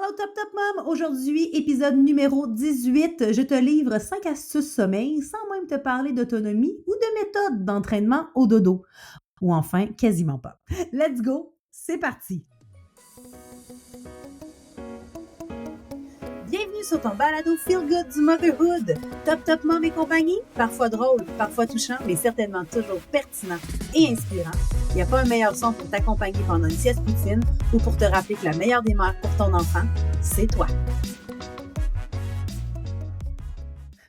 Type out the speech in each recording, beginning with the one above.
Hello Top Top Mom! Aujourd'hui, épisode numéro 18. Je te livre 5 astuces sommeil sans même te parler d'autonomie ou de méthode d'entraînement au dodo. Ou enfin, quasiment pas. Let's go! C'est parti! Bienvenue sur ton balado Feel Good du Motherhood. Top Top Mom et compagnie, parfois drôle, parfois touchant, mais certainement toujours pertinent et inspirant. Il n'y a pas un meilleur son pour t'accompagner pendant une sieste poutine ou pour te rappeler que la meilleure des mères pour ton enfant, c'est toi.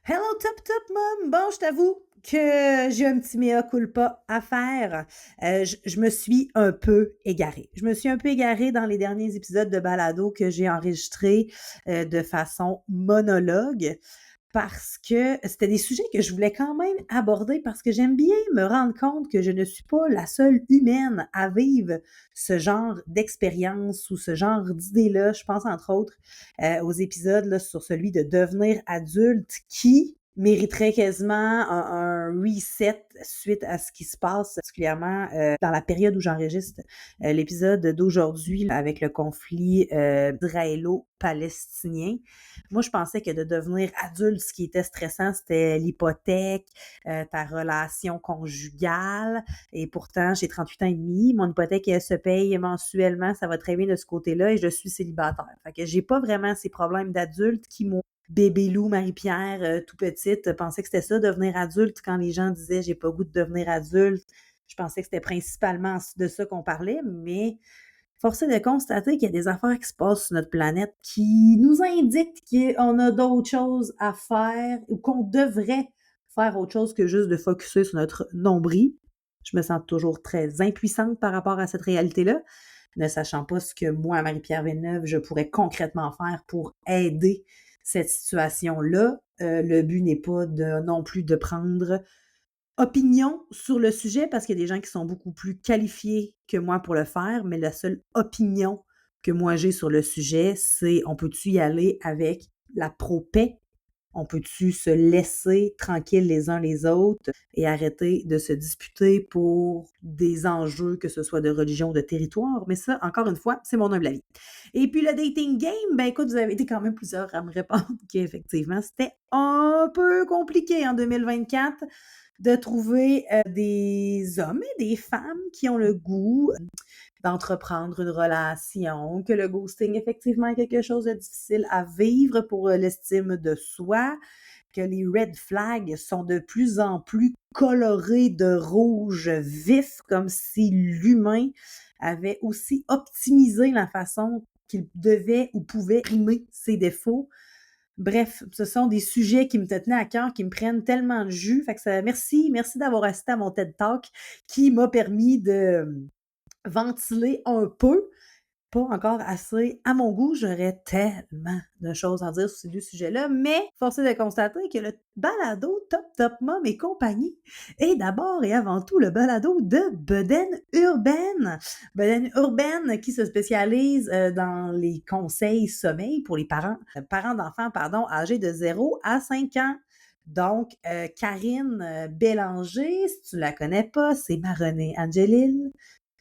Hello Top Top Mom! Bon, je t'avoue que j'ai un petit mea culpa à faire. Je me suis un peu égarée. Je me suis un peu égarée dans les derniers épisodes de balado que j'ai enregistrés de façon monologue parce que c'était des sujets que je voulais quand même aborder parce que j'aime bien me rendre compte que je ne suis pas la seule humaine à vivre ce genre d'expérience ou ce genre d'idée-là. Je pense entre autres aux épisodes là, sur celui de devenir adulte qui mériterait quasiment un reset suite à ce qui se passe, particulièrement dans la période où j'enregistre l'épisode d'aujourd'hui là, avec le conflit israélo-palestinien. Moi, je pensais que de devenir adulte, ce qui était stressant, c'était l'hypothèque, ta relation conjugale. Et pourtant, j'ai 38 ans et demi. Mon hypothèque, elle se paye mensuellement. Ça va très bien de ce côté-là et je suis célibataire. Fait que j'ai pas vraiment ces problèmes d'adulte qui m'ont bébé loup, Marie-Pierre, tout petite, pensais que c'était ça, devenir adulte. Quand les gens disaient « j'ai pas goût de devenir adulte », je pensais que c'était principalement de ça qu'on parlait, mais force est de constater qu'il y a des affaires qui se passent sur notre planète qui nous indiquent qu'on a d'autres choses à faire ou qu'on devrait faire autre chose que juste de focusser sur notre nombril. Je me sens toujours très impuissante par rapport à cette réalité-là, ne sachant pas ce que moi, Marie-Pierre Villeneuve, je pourrais concrètement faire pour aider cette situation-là. Le but n'est pas non plus de prendre opinion sur le sujet parce qu'il y a des gens qui sont beaucoup plus qualifiés que moi pour le faire, mais la seule opinion que moi j'ai sur le sujet, c'est on peut-tu y aller avec la pro-paix? On peut-tu se laisser tranquilles les uns les autres et arrêter de se disputer pour des enjeux, que ce soit de religion ou de territoire? Mais ça, encore une fois, c'est mon humble avis. Et puis le dating game, ben écoute, vous avez été quand même plusieurs à me répondre qu'effectivement, c'était un peu compliqué en 2024 de trouver des hommes et des femmes qui ont le goût d'entreprendre une relation, que le ghosting effectivement est quelque chose de difficile à vivre pour l'estime de soi, que les red flags sont de plus en plus colorés de rouge vif, comme si l'humain avait aussi optimisé la façon qu'il devait ou pouvait aimer ses défauts. Bref, ce sont des sujets qui me tenaient à cœur, qui me prennent tellement de jus. Fait que merci d'avoir assisté à mon TED Talk qui m'a permis de ventiler un peu, pas encore assez à mon goût. J'aurais tellement de choses à dire sur ces deux sujets-là, mais force est de constater que le balado Top Top Mom et compagnie est d'abord et avant tout le balado de Bedaine Urbaine. Bedaine Urbaine qui se spécialise dans les conseils sommeil pour les parents d'enfants, âgés de 0 à 5 ans. Donc, Karine Bélanger, si tu la connais pas, c'est ma Renée Angelil.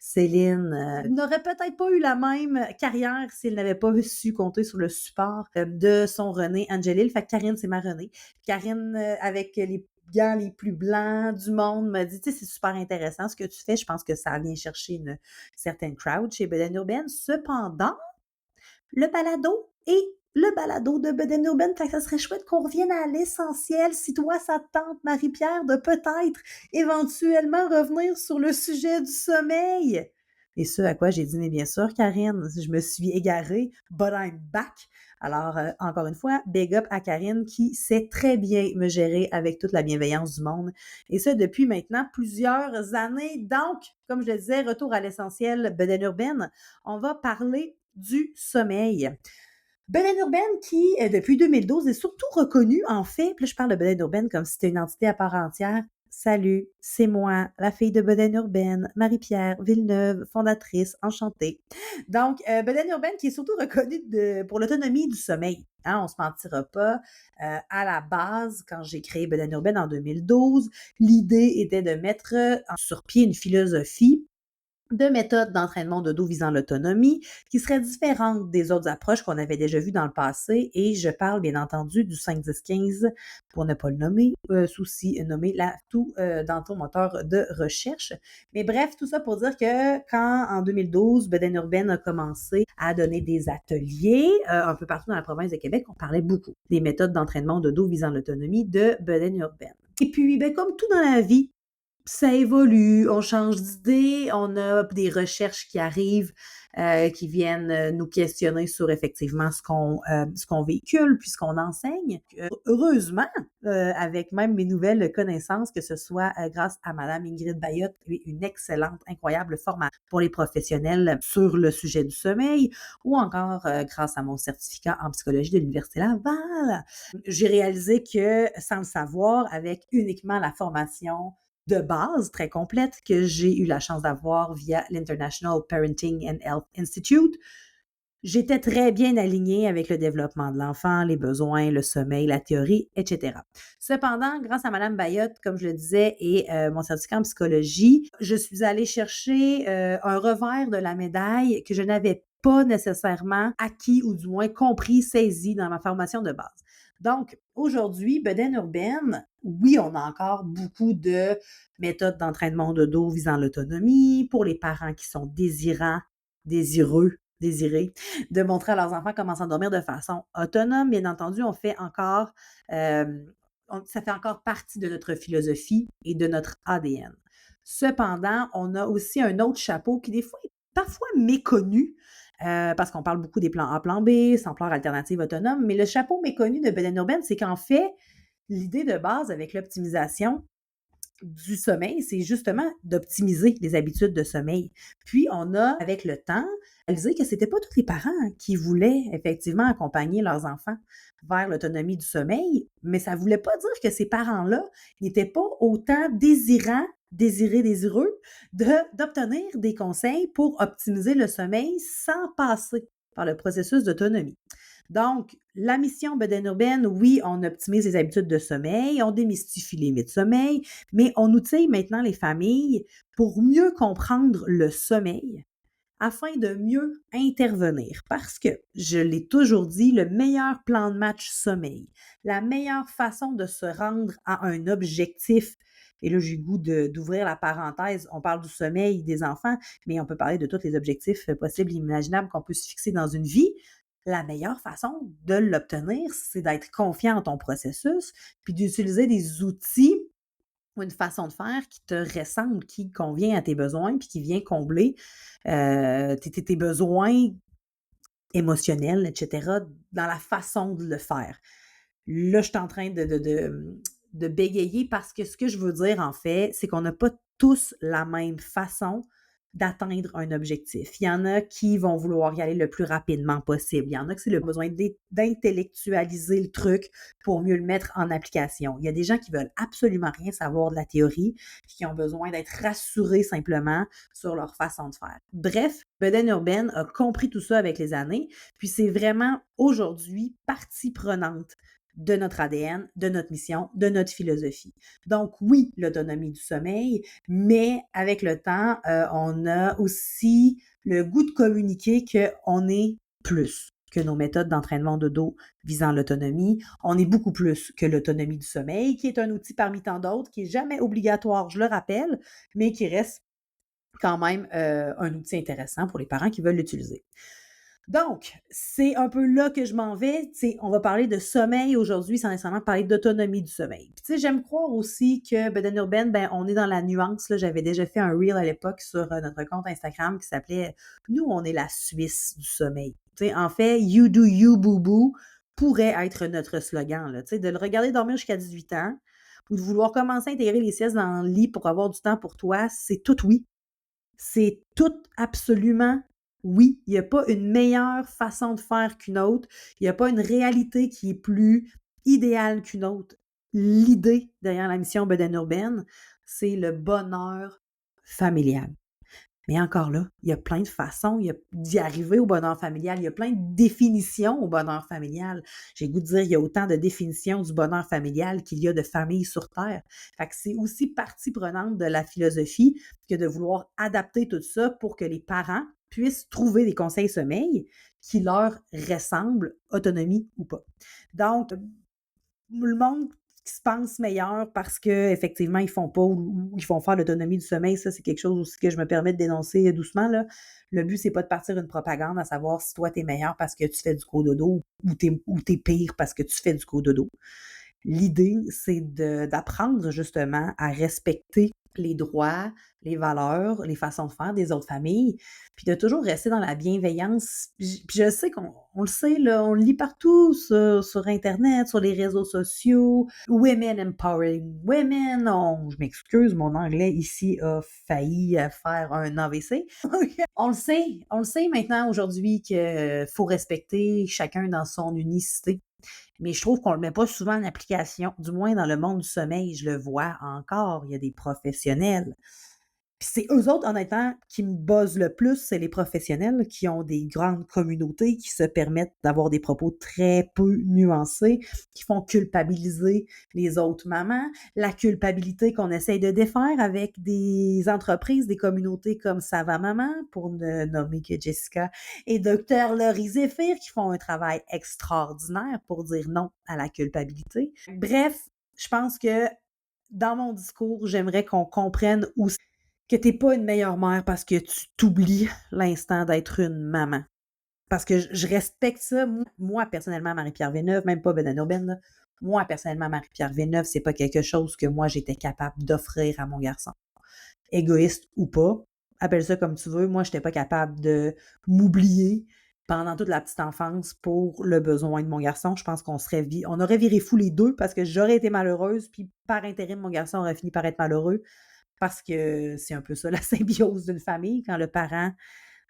Céline n'aurait peut-être pas eu la même carrière s'il n'avait pas su compter sur le support de son René Angelil. Fait que Karine, c'est ma Renée. Karine, avec les gants les plus blancs du monde, m'a dit, tu sais, c'est super intéressant ce que tu fais. Je pense que ça vient chercher une certaine crowd chez Bedaine Urbaine. Cependant, le balado et le balado de Bedaine Urbaine. Fait que ça serait chouette qu'on revienne à l'essentiel. Si toi, ça te tente, Marie-Pierre, de peut-être éventuellement revenir sur le sujet du sommeil. Et ce à quoi j'ai dit, mais bien sûr, Karine, je me suis égarée, but I'm back. Alors, encore une fois, big up à Karine qui sait très bien me gérer avec toute la bienveillance du monde. Et ça, depuis maintenant plusieurs années. Donc, comme je le disais, retour à l'essentiel, Bedaine Urbaine, on va parler du sommeil. Bedaine Urbaine qui, depuis 2012, est surtout reconnue, en fait, puis là je parle de Bedaine Urbaine comme si c'était une entité à part entière. Salut, c'est moi, la fille de Bedaine Urbaine, Marie-Pierre Villeneuve, fondatrice, enchantée. Donc, Bedaine Urbaine qui est surtout reconnue pour l'autonomie du sommeil. Hein, on se mentira pas. À la base, quand j'ai créé Bedaine Urbaine en 2012, l'idée était de mettre sur pied une philosophie de méthodes d'entraînement de dos visant l'autonomie qui seraient différentes des autres approches qu'on avait déjà vues dans le passé et je parle bien entendu du 5-10-15 pour ne pas le nommer, souci nommé la tout dans ton moteur de recherche. Mais bref, tout ça pour dire que quand en 2012, Beden Urbaine a commencé à donner des ateliers un peu partout dans la province de Québec, on parlait beaucoup des méthodes d'entraînement de dos visant l'autonomie de Beden Urbaine. Et puis, ben, comme tout dans la vie, ça évolue, on change d'idée, on a des recherches qui arrivent, qui viennent nous questionner sur effectivement ce qu'on véhicule puis ce qu'on enseigne. Heureusement, avec même mes nouvelles connaissances, que ce soit grâce à Madame Ingrid Bayotte, une excellente, incroyable formation pour les professionnels sur le sujet du sommeil, ou encore grâce à mon certificat en psychologie de l'Université Laval. J'ai réalisé que sans le savoir, avec uniquement la formation de base très complète que j'ai eu la chance d'avoir via l'International Parenting and Health Institute. J'étais très bien alignée avec le développement de l'enfant, les besoins, le sommeil, la théorie, etc. Cependant, grâce à Madame Bayotte, comme je le disais, et mon certificat en psychologie, je suis allée chercher un revers de la médaille que je n'avais pas nécessairement acquis ou du moins compris, saisi dans ma formation de base. Donc, aujourd'hui, Beden Urbaine, oui, on a encore beaucoup de méthodes d'entraînement de dos visant l'autonomie pour les parents qui sont désirés de montrer à leurs enfants comment s'endormir de façon autonome. Bien entendu, on fait encore, ça fait encore partie de notre philosophie et de notre ADN. Cependant, on a aussi un autre chapeau qui des fois est parfois méconnu, parce qu'on parle beaucoup des plans A, plan B, sampleurs alternatives autonomes, mais le chapeau méconnu de Beden Urbaine, c'est qu'en fait, l'idée de base avec l'optimisation du sommeil, c'est justement d'optimiser les habitudes de sommeil. Puis on a, avec le temps, réalisé que c'était pas tous les parents qui voulaient effectivement accompagner leurs enfants vers l'autonomie du sommeil, mais ça voulait pas dire que ces parents-là n'étaient pas autant désireux d'obtenir des conseils pour optimiser le sommeil sans passer par le processus d'autonomie. Donc, la mission Beden Urbaine, oui, on optimise les habitudes de sommeil, on démystifie les mythes de sommeil, mais on outille maintenant les familles pour mieux comprendre le sommeil afin de mieux intervenir. Parce que, je l'ai toujours dit, le meilleur plan de match sommeil, la meilleure façon de se rendre à un objectif, et là j'ai le goût d'ouvrir la parenthèse, on parle du sommeil des enfants, mais on peut parler de tous les objectifs possibles et imaginables qu'on peut se fixer dans une vie. La meilleure façon de l'obtenir, c'est d'être confiant en ton processus, puis d'utiliser des outils ou une façon de faire qui te ressemble, qui convient à tes besoins, puis qui vient combler tes besoins émotionnels, etc., dans la façon de le faire. Là, je suis en train de bégayer parce que ce que je veux dire, en fait, c'est qu'on n'a pas tous la même façon d'atteindre un objectif. Il y en a qui vont vouloir y aller le plus rapidement possible. Il y en a qui c'est le besoin d'intellectualiser le truc pour mieux le mettre en application. Il y a des gens qui veulent absolument rien savoir de la théorie, qui ont besoin d'être rassurés simplement sur leur façon de faire. Bref, Beden Urbaine a compris tout ça avec les années, puis c'est vraiment aujourd'hui partie prenante de notre ADN, de notre mission, de notre philosophie. Donc oui, l'autonomie du sommeil, mais avec le temps, on a aussi le goût de communiquer qu'on est plus que nos méthodes d'entraînement de dos visant l'autonomie. On est beaucoup plus que l'autonomie du sommeil, qui est un outil parmi tant d'autres, qui est jamais obligatoire, je le rappelle, mais qui reste quand même un outil intéressant pour les parents qui veulent l'utiliser. Donc, c'est un peu là que je m'en vais. T'sais, on va parler de sommeil aujourd'hui sans nécessairement parler d'autonomie du sommeil. Puis, j'aime croire aussi que Beden Urbaine, ben, on est dans la nuance. Là. J'avais déjà fait un reel à l'époque sur notre compte Instagram qui s'appelait Nous, on est la Suisse du sommeil. T'sais, en fait, You do you, boo boo pourrait être notre slogan. Là, de le regarder dormir jusqu'à 18 ans ou de vouloir commencer à intégrer les siestes dans le lit pour avoir du temps pour toi, c'est tout oui. C'est tout absolument oui. Il n'y a pas une meilleure façon de faire qu'une autre. Il n'y a pas une réalité qui est plus idéale qu'une autre. L'idée derrière la mission Beden Urbaine, c'est le bonheur familial. Mais encore là, il y a plein de façons d'y arriver au bonheur familial. Il y a plein de définitions au bonheur familial. J'ai le goût de dire, il y a autant de définitions du bonheur familial qu'il y a de familles sur Terre. Fait que c'est aussi partie prenante de la philosophie que de vouloir adapter tout ça pour que les parents puissent trouver des conseils sommeil qui leur ressemblent, autonomie ou pas. Donc, le monde qui se pense meilleur parce que effectivement ils font pas ou ils font faire l'autonomie du sommeil, ça c'est quelque chose aussi que je me permets de dénoncer doucement là. Le but c'est pas de partir une propagande à savoir si toi t'es meilleur parce que tu fais du cododo ou t'es pire parce que tu fais du cododo. L'idée, c'est d'apprendre justement à respecter les droits, les valeurs, les façons de faire des autres familles, puis de toujours rester dans la bienveillance. Puis je sais qu'on le sait, là, on le lit partout sur Internet, sur les réseaux sociaux. Women empowering women. Je m'excuse, mon anglais ici a failli faire un AVC. On le sait maintenant aujourd'hui qu'il faut respecter chacun dans son unicité. Mais je trouve qu'on le met pas souvent en application, du moins dans le monde du sommeil, je le vois encore, il y a des professionnels. Puis c'est eux autres, honnêtement, qui me buzzent le plus, c'est les professionnels qui ont des grandes communautés, qui se permettent d'avoir des propos très peu nuancés, qui font culpabiliser les autres mamans, la culpabilité qu'on essaye de défaire avec des entreprises, des communautés comme Ça va maman, pour ne nommer que Jessica, et Docteur Laurie Zéphir, qui font un travail extraordinaire pour dire non à la culpabilité. Bref, je pense que dans mon discours, j'aimerais qu'on comprenne aussi que t'es pas une meilleure mère parce que tu t'oublies l'instant d'être une maman. Parce que je respecte ça. Moi, personnellement, Marie-Pierre Véneuve, même pas Ben Urbaine, là, moi, personnellement, Marie-Pierre Véneuve, c'est pas quelque chose que moi, j'étais capable d'offrir à mon garçon. Égoïste ou pas, appelle ça comme tu veux, moi, j'étais pas capable de m'oublier pendant toute la petite enfance pour le besoin de mon garçon. Je pense on aurait viré fou les deux parce que j'aurais été malheureuse, puis par intérim, mon garçon aurait fini par être malheureux. Parce que c'est un peu ça, la symbiose d'une famille. Quand le parent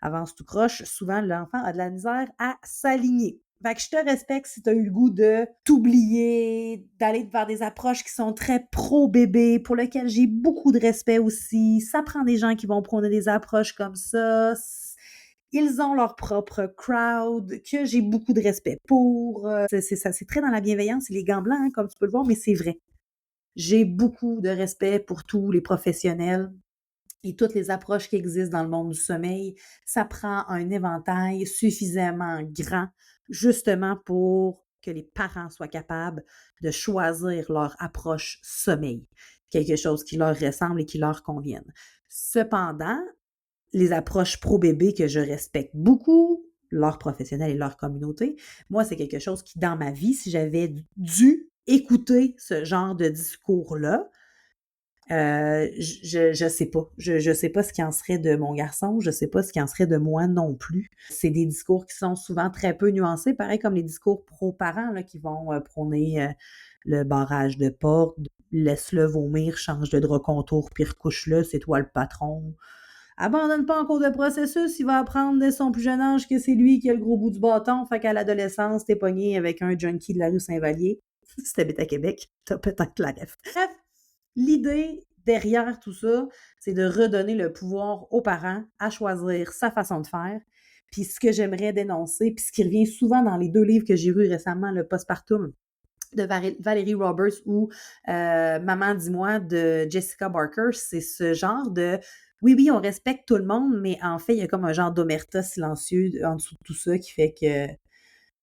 avance tout croche, souvent l'enfant a de la misère à s'aligner. Fait que je te respecte si tu as eu le goût de t'oublier, d'aller vers des approches qui sont très pro-bébé, pour lesquelles j'ai beaucoup de respect aussi. Ça prend des gens qui vont prôner des approches comme ça. Ils ont leur propre crowd, que j'ai beaucoup de respect pour. C'est très dans la bienveillance et les gants blancs, hein, comme tu peux le voir, mais c'est vrai. J'ai beaucoup de respect pour tous les professionnels et toutes les approches qui existent dans le monde du sommeil. Ça prend un éventail suffisamment grand, justement pour que les parents soient capables de choisir leur approche sommeil, quelque chose qui leur ressemble et qui leur convienne. Cependant, les approches pro-bébé que je respecte beaucoup, leurs professionnels et leur communauté, moi, c'est quelque chose qui, dans ma vie, si j'avais dû écouter ce genre de discours-là, je sais pas. Je sais pas ce qui en serait de mon garçon, je sais pas ce qui en serait de moi non plus. C'est des discours qui sont souvent très peu nuancés, pareil comme les discours pro-parents là, qui vont prôner le barrage de porte, laisse-le vomir, change de drap contour, puis recouche-le, c'est toi le patron. Abandonne pas en cours de processus, il va apprendre dès son plus jeune âge que c'est lui qui a le gros bout du bâton, fait qu'à l'adolescence, t'es pogné avec un junkie de la rue Saint-Vallier. Si t'habites à Québec, t'as peut-être la ref. Bref, l'idée derrière tout ça, c'est de redonner le pouvoir aux parents à choisir sa façon de faire. Puis ce que j'aimerais dénoncer, puis ce qui revient souvent dans les deux livres que j'ai lus récemment, le Postpartum de Valérie Roberts ou Maman dis-moi de Jessica Barker, c'est ce genre de oui, on respecte tout le monde, mais en fait, il y a comme un genre d'omerta silencieux en dessous de tout ça qui fait que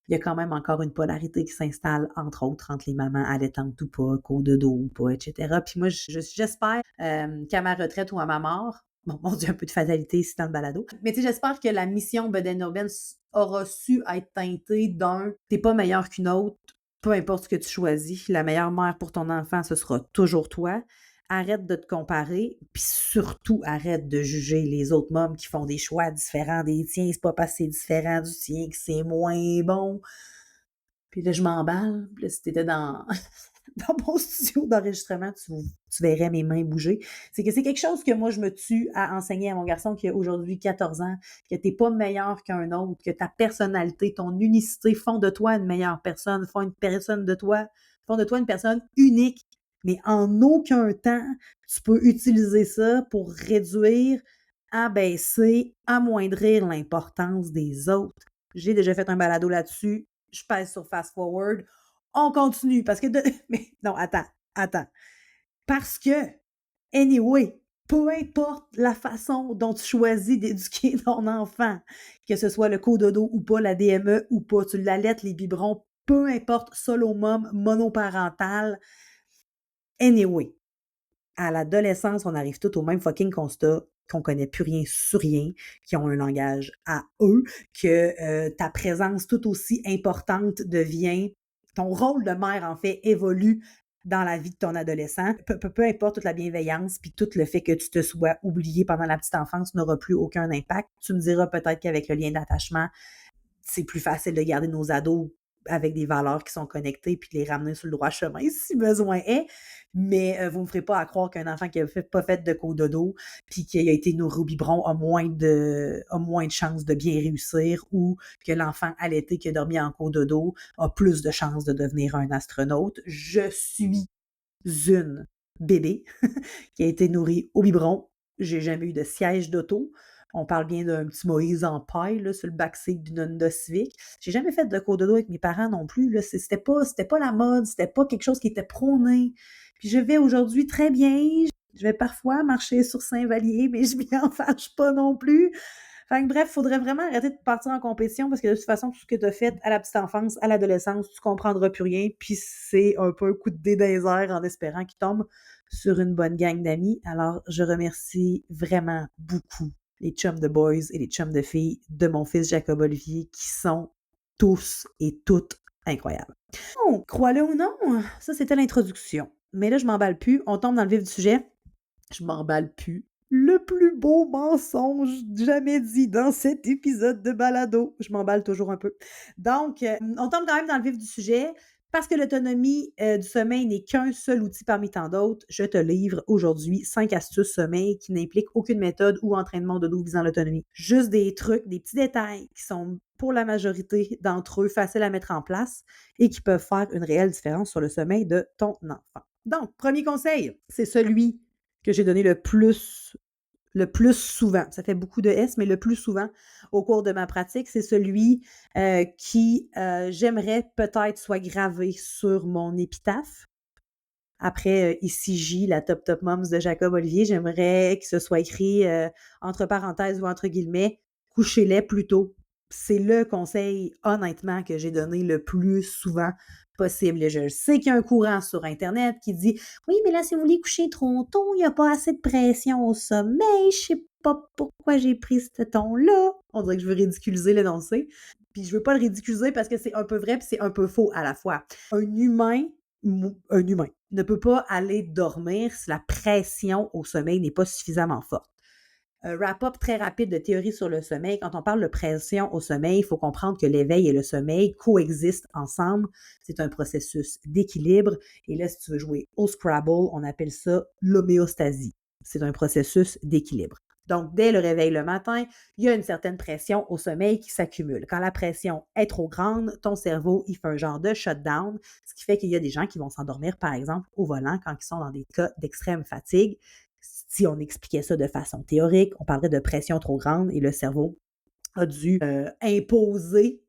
il y a quand même encore une polarité qui s'installe, entre autres, entre les mamans allaitantes ou pas, co-dodo ou pas, etc. Puis moi, j'espère qu'à ma retraite ou à ma mort, bon, mon Dieu, un peu de fatalité ici dans le balado, mais tu sais, j'espère que la mission Beden Urbaine aura su être teintée d'un « t'es pas meilleur qu'une autre, peu importe ce que tu choisis, la meilleure mère pour ton enfant, ce sera toujours toi ». Arrête de te comparer, puis surtout arrête de juger les autres mômes qui font des choix différents des tiens. C'est pas parce que c'est différent du tien que c'est moins bon. Puis là, je m'emballe. Puis là, si t'étais dans, dans mon studio d'enregistrement, tu verrais mes mains bouger. C'est que c'est quelque chose que moi, je me tue à enseigner à mon garçon qui a aujourd'hui 14 ans, que t'es pas meilleur qu'un autre, que ta personnalité, ton unicité font de toi une meilleure personne, font de toi une personne unique. Mais en aucun temps, tu peux utiliser ça pour réduire abaisser, amoindrir l'importance des autres. J'ai déjà fait un balado là-dessus. Je pèse sur fast forward. On continue parce que mais non, attends. Parce que, anyway, peu importe la façon dont tu choisis d'éduquer ton enfant, que ce soit le cododo ou pas, la DME ou pas, tu l'allaites, les biberons, peu importe, solo mom, monoparental, anyway, à l'adolescence, on arrive tous au même fucking constat qu'on connaît plus rien sur rien, qui ont un langage à eux, que ta présence tout aussi importante devient, ton rôle de mère, en fait, évolue dans la vie de ton adolescent. Peu importe toute la bienveillance, puis tout le fait que tu te sois oublié pendant la petite enfance n'aura plus aucun impact. Tu me diras peut-être qu'avec le lien d'attachement, c'est plus facile de garder nos ados avec des valeurs qui sont connectées puis de les ramener sur le droit chemin si besoin est. Mais vous ne me ferez pas à croire qu'un enfant qui n'a pas fait de cododo puis qui a été nourri au biberon a moins de chances de bien réussir ou que l'enfant allaité qui a dormi en cododo a plus de chances de devenir un astronaute. Je suis une bébé qui a été nourrie au biberon. J'ai jamais eu de siège d'auto. On parle bien d'un petit Moïse en paille là, sur le backseat d'une Honda Civic. J'ai jamais fait de cododo avec mes parents non plus. Là. C'était pas la mode, c'était pas quelque chose qui était prôné. Puis je vais aujourd'hui très bien. Je vais parfois marcher sur Saint-Vallier, mais je m'y en fâche pas non plus. Fait que bref, faudrait vraiment arrêter de partir en compétition parce que de toute façon, tout ce que tu as fait à la petite enfance, à l'adolescence, tu comprendras plus rien. Puis c'est un peu un coup de dé dans les airs en espérant qu'il tombe sur une bonne gang d'amis. Alors, je remercie vraiment beaucoup les chums de boys et les chums de filles de mon fils Jacob Olivier qui sont tous et toutes incroyables. Oh, crois-le ou non, ça c'était l'introduction. Mais là, je m'emballe plus. On tombe dans le vif du sujet. Je m'emballe plus. Le plus beau mensonge jamais dit dans cet épisode de balado. Je m'emballe toujours un peu. Donc, on tombe quand même dans le vif du sujet. Parce que l'autonomie du sommeil n'est qu'un seul outil parmi tant d'autres, je te livre aujourd'hui 5 astuces sommeil qui n'impliquent aucune méthode ou entraînement de dos visant l'autonomie. Juste des trucs, des petits détails qui sont pour la majorité d'entre eux faciles à mettre en place et qui peuvent faire une réelle différence sur le sommeil de ton enfant. Donc, premier conseil, c'est celui que j'ai donné le plus souvent. Ça fait beaucoup de S, mais le plus souvent au cours de ma pratique, c'est celui qui, j'aimerais peut-être soit gravé sur mon épitaphe. Après Ici J, la Top Top Moms de Jacob Olivier, j'aimerais que ce soit écrit entre parenthèses ou entre guillemets, couchez-les plutôt. C'est le conseil, honnêtement, que j'ai donné le plus souvent possible. Et je sais qu'il y a un courant sur Internet qui dit « Oui, mais là, si vous voulez coucher trop tôt, il n'y a pas assez de pression au sommeil. Je sais pas pourquoi j'ai pris ce ton-là. » On dirait que je veux ridiculiser l'énoncé. Puis je veux pas le ridiculiser parce que c'est un peu vrai puis c'est un peu faux à la fois. Un humain ne peut pas aller dormir si la pression au sommeil n'est pas suffisamment forte. Un wrap-up très rapide de théorie sur le sommeil. Quand on parle de pression au sommeil, il faut comprendre que l'éveil et le sommeil coexistent ensemble. C'est un processus d'équilibre. Et là, si tu veux jouer au Scrabble, on appelle ça l'homéostasie. C'est un processus d'équilibre. Donc, dès le réveil le matin, il y a une certaine pression au sommeil qui s'accumule. Quand la pression est trop grande, ton cerveau, il fait un genre de shutdown, ce qui fait qu'il y a des gens qui vont s'endormir, par exemple, au volant quand ils sont dans des cas d'extrême fatigue. Si on expliquait ça de façon théorique, on parlerait de pression trop grande et le cerveau a dû imposer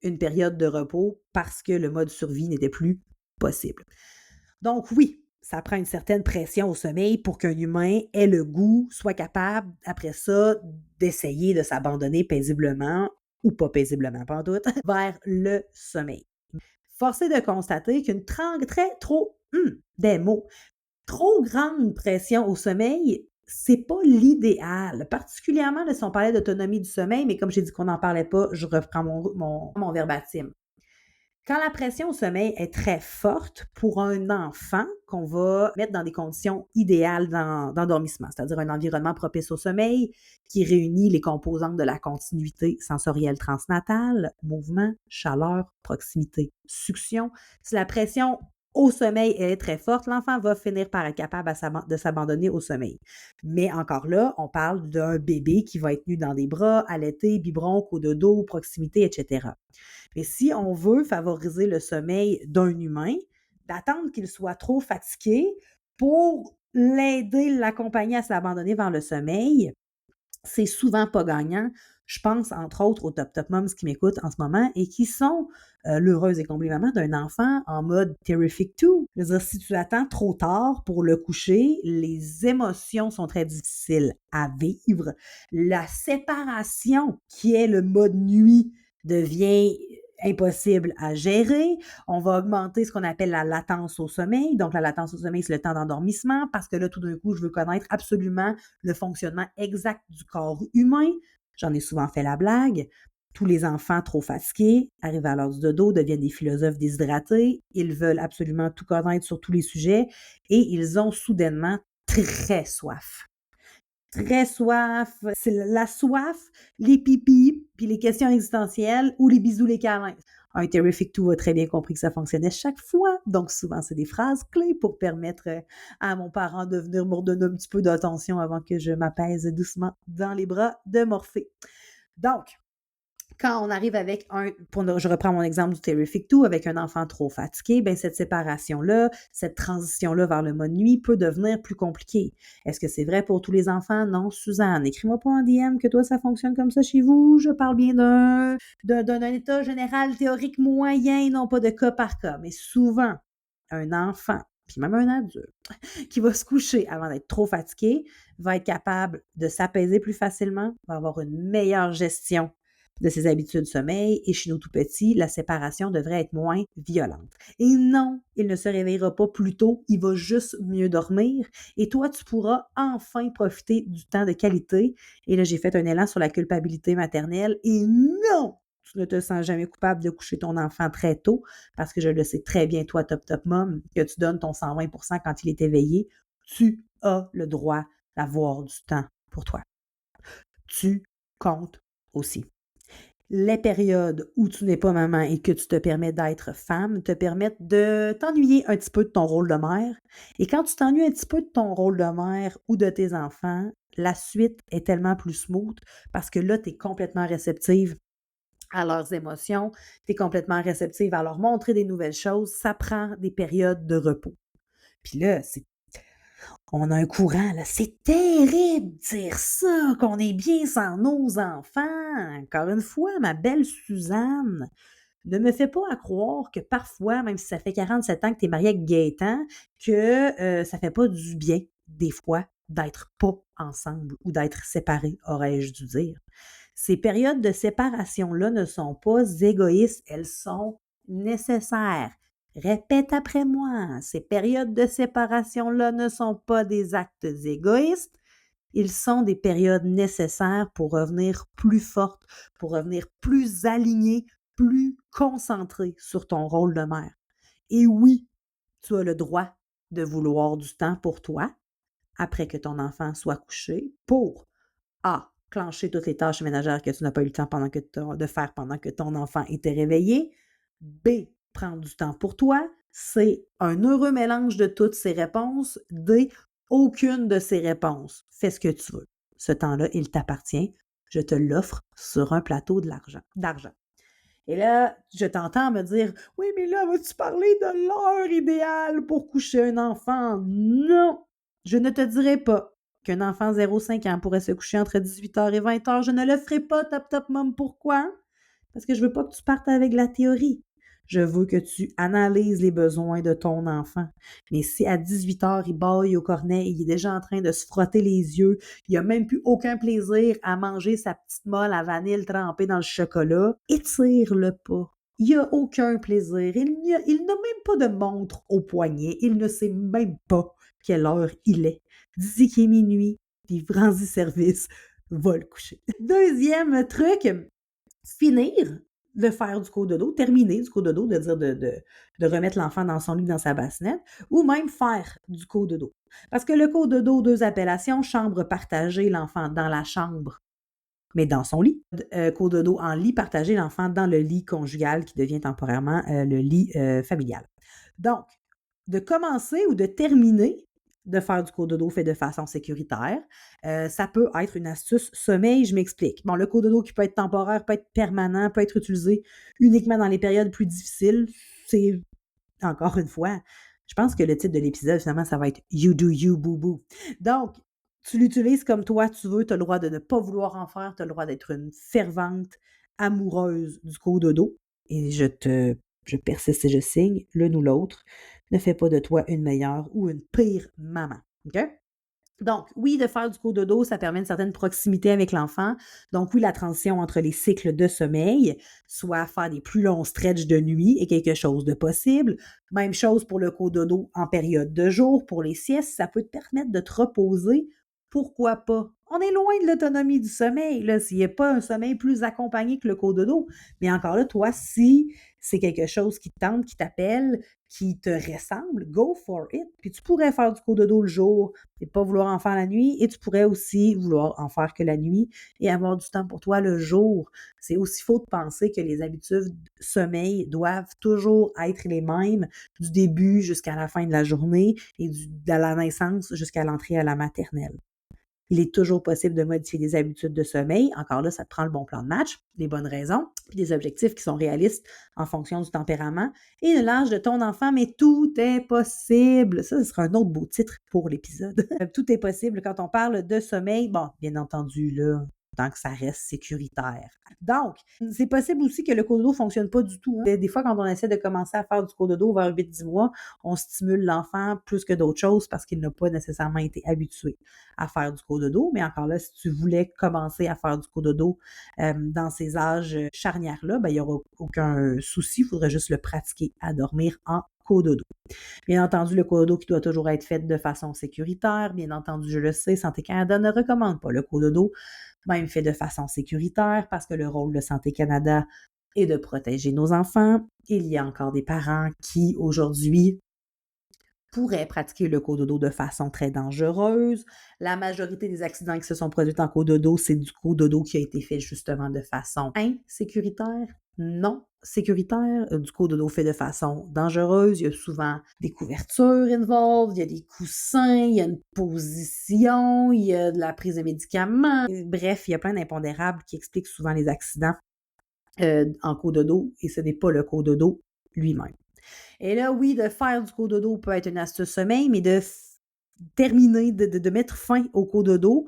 une période de repos parce que le mode survie n'était plus possible. Donc oui, ça prend une certaine pression au sommeil pour qu'un humain ait le goût, soit capable, après ça, d'essayer de s'abandonner paisiblement ou pas paisiblement, pas en doute, vers le sommeil. Force est de constater qu'une des mots, trop grande pression au sommeil, c'est pas l'idéal. Particulièrement si on parlait d'autonomie du sommeil, mais comme j'ai dit qu'on n'en parlait pas, je reprends mon verbatim. Quand la pression au sommeil est très forte pour un enfant qu'on va mettre dans des conditions idéales d'endormissement, c'est-à-dire un environnement propice au sommeil qui réunit les composantes de la continuité sensorielle transnatale, mouvement, chaleur, proximité, succion. Si la pression au sommeil est très forte, l'enfant va finir par être capable de s'abandonner au sommeil. Mais encore là, on parle d'un bébé qui va être nu dans des bras, allaité, biberon, cododo, proximité, etc. Mais si on veut favoriser le sommeil d'un humain, d'attendre qu'il soit trop fatigué pour l'aider, l'accompagner à s'abandonner vers le sommeil, c'est souvent pas gagnant. Je pense, entre autres, aux top moms qui m'écoutent en ce moment et qui sont l'heureuse et comblée maman d'un enfant en mode terrific 2. Je veux dire, si tu attends trop tard pour le coucher, les émotions sont très difficiles à vivre. La séparation, qui est le mode nuit, devient impossible à gérer. On va augmenter ce qu'on appelle la latence au sommeil. Donc, la latence au sommeil, c'est le temps d'endormissement parce que là, tout d'un coup, je veux connaître absolument le fonctionnement exact du corps humain. J'en ai souvent fait la blague. Tous les enfants trop fatigués, arrivent à l'heure du dodo, deviennent des philosophes déshydratés. Ils veulent absolument tout connaître sur tous les sujets et ils ont soudainement très soif. Très soif. C'est la soif, les pipis, puis les questions existentielles ou les bisous, les câlins. Un Terrific 2 a très bien compris que ça fonctionnait chaque fois. Donc, souvent, c'est des phrases clés pour permettre à mon parent de venir me redonner un petit peu d'attention avant que je m'apaise doucement dans les bras de Morphée. Donc, quand on arrive avec je reprends mon exemple du Terrific 2, avec un enfant trop fatigué, ben cette séparation-là, cette transition-là vers le mode nuit peut devenir plus compliquée. Est-ce que c'est vrai pour tous les enfants? Non, Suzanne, écris-moi pas en DM que toi, ça fonctionne comme ça chez vous. Je parle bien d'un état général théorique moyen, non pas de cas par cas. Mais souvent, un enfant, puis même un adulte, qui va se coucher avant d'être trop fatigué, va être capable de s'apaiser plus facilement, va avoir une meilleure gestion de ses habitudes de sommeil et chez nous tout petits, la séparation devrait être moins violente. Et non, il ne se réveillera pas plus tôt, il va juste mieux dormir et toi, tu pourras enfin profiter du temps de qualité. Et là, j'ai fait un élan sur la culpabilité maternelle et non! Tu ne te sens jamais coupable de coucher ton enfant très tôt parce que je le sais très bien, toi, top mom, que tu donnes ton 120% quand il est éveillé. Tu as le droit d'avoir du temps pour toi. Tu comptes aussi. Les périodes où tu n'es pas maman et que tu te permets d'être femme te permettent de t'ennuyer un petit peu de ton rôle de mère. Et quand tu t'ennuies un petit peu de ton rôle de mère ou de tes enfants, la suite est tellement plus smooth parce que là, tu es complètement réceptive à leurs émotions, tu es complètement réceptive à leur montrer des nouvelles choses. Ça prend des périodes de repos. Puis là, on a un courant, là. C'est terrible de dire ça, qu'on est bien sans nos enfants. Encore une fois, ma belle Suzanne, ne me fais pas à croire que parfois, même si ça fait 47 ans que tu es mariée avec Gaëtan, que ça fait pas du bien, des fois, d'être pas ensemble ou d'être séparés, aurais-je dû dire. Ces périodes de séparation-là ne sont pas égoïstes, elles sont nécessaires. Répète après moi, ces périodes de séparation-là ne sont pas des actes égoïstes, ils sont des périodes nécessaires pour revenir plus forte, pour revenir plus alignée, plus concentrée sur ton rôle de mère. Et oui, tu as le droit de vouloir du temps pour toi après que ton enfant soit couché pour A. Clencher toutes les tâches ménagères que tu n'as pas eu le temps de faire pendant que ton enfant était réveillé. B. Prendre du temps pour toi. C. Un heureux mélange de toutes ces réponses. D. Aucune de ces réponses. Fais ce que tu veux. Ce temps-là, il t'appartient. Je te l'offre sur un plateau d'argent. Et là, je t'entends me dire, oui, mais là, vas-tu parler de l'heure idéale pour coucher un enfant? Non! Je ne te dirai pas qu'un enfant 0,5 ans pourrait se coucher entre 18h et 20h. Je ne le ferai pas, top mom. Pourquoi? Parce que je veux pas que tu partes avec la théorie. Je veux que tu analyses les besoins de ton enfant. Mais si à 18h, il bâille au cornet et il est déjà en train de se frotter les yeux, il n'a même plus aucun plaisir à manger sa petite molle à vanille trempée dans le chocolat, étire-le pas. Il n'y a aucun plaisir. Il n'a même pas de montre au poignet. Il ne sait même pas quelle heure il est. Dis-y qu'il est minuit, puis rends-y service. Va le coucher. Deuxième truc, finir de faire du cododo, terminer du cododo, de dire de remettre l'enfant dans son lit, dans sa bassinette, ou même faire du cododo. Parce que le cododo, deux appellations, chambre partagée, l'enfant dans la chambre, mais dans son lit. Cododo en lit partagé, l'enfant dans le lit conjugal qui devient temporairement le lit familial. Donc, de commencer ou de terminer de faire du cododo fait de façon sécuritaire. Ça peut être une astuce sommeil, je m'explique. Bon, le cododo qui peut être temporaire, peut être permanent, peut être utilisé uniquement dans les périodes plus difficiles. C'est, encore une fois, je pense que le titre de l'épisode, finalement, ça va être You Do You Boo Boo. Donc, Tu l'utilises comme toi tu veux, tu as le droit de ne pas vouloir en faire, tu as le droit d'être une fervente amoureuse du cododo et je persiste et je signe, l'une ou l'autre ne fait pas de toi une meilleure ou une pire maman, OK? Donc, oui, de faire du cododo, ça permet une certaine proximité avec l'enfant. Donc, oui, la transition entre les cycles de sommeil, soit faire des plus longs stretches de nuit, est quelque chose de possible. Même chose pour le cododo en période de jour, pour les siestes, ça peut te permettre de te reposer. Pourquoi pas? On est loin de l'autonomie du sommeil, là, s'il n'y a pas un sommeil plus accompagné que le cododo. Mais encore là, toi, si c'est quelque chose qui te tente, qui t'appelle, qui te ressemble, go for it. Puis tu pourrais faire du cododo le jour, et pas vouloir en faire la nuit, et tu pourrais aussi vouloir en faire que la nuit et avoir du temps pour toi le jour. C'est aussi faux de penser que les habitudes de sommeil doivent toujours être les mêmes du début jusqu'à la fin de la journée et de la naissance jusqu'à l'entrée à la maternelle. Il est toujours possible de modifier des habitudes de sommeil. Encore là, ça te prend le bon plan de match, les bonnes raisons, puis des objectifs qui sont réalistes en fonction du tempérament et de l'âge de ton enfant, mais tout est possible. Ça, ce sera un autre beau titre pour l'épisode. Tout est possible quand on parle de sommeil. Bon, bien entendu, là, tant que ça reste sécuritaire. Donc, c'est possible aussi que le cododo ne fonctionne pas du tout. Des fois, quand on essaie de commencer à faire du cododo vers 8-10 mois, on stimule l'enfant plus que d'autres choses parce qu'il n'a pas nécessairement été habitué à faire du cododo. Mais encore là, si tu voulais commencer à faire du cododo dans ces âges charnières-là, ben, il n'y aura aucun souci. Il faudrait juste le pratiquer à dormir en cododo. Bien entendu, le cododo qui doit toujours être fait de façon sécuritaire. Bien entendu, je le sais, Santé Canada ne recommande pas le cododo, même fait de façon sécuritaire parce que le rôle de Santé Canada est de protéger nos enfants. Il y a encore des parents qui, aujourd'hui, pourraient pratiquer le cododo de façon très dangereuse. La majorité des accidents qui se sont produits en cododo, c'est du cododo qui a été fait justement de façon insécuritaire, non sécuritaire, du cododo fait de façon dangereuse. Il y a souvent des couvertures involved, il y a des coussins, il y a une position, il y a de la prise de médicaments. Bref, il y a plein d'impondérables qui expliquent souvent les accidents en cododo et ce n'est pas le cododo lui-même. Et là, oui, de faire du cododo peut être une astuce sommeil, mais de terminer, de mettre fin au cododo,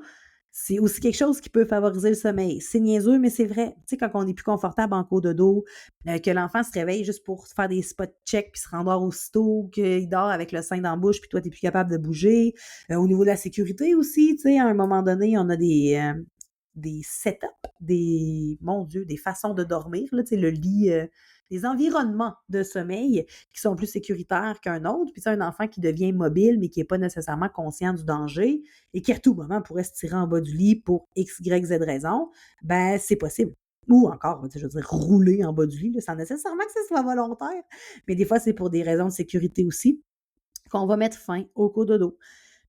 c'est aussi quelque chose qui peut favoriser le sommeil. C'est niaiseux, mais c'est vrai. Tu sais, quand on est plus confortable en cododo, que l'enfant se réveille juste pour faire des spot checks puis se rendort aussitôt, qu'il dort avec le sein dans la bouche puis toi, tu n'es plus capable de bouger. Au niveau de la sécurité aussi, tu sais, à un moment donné, on a des setups, mon Dieu, des façons de dormir, là, tu sais, le lit, des environnements de sommeil qui sont plus sécuritaires qu'un autre. Puis, c'est un enfant qui devient mobile, mais qui n'est pas nécessairement conscient du danger et qui, à tout moment, pourrait se tirer en bas du lit pour X, Y, Z raison, ben, c'est possible. Ou encore, je veux dire, rouler en bas du lit, là, sans nécessairement que ce soit volontaire. Mais des fois, c'est pour des raisons de sécurité aussi qu'on va mettre fin au cododo.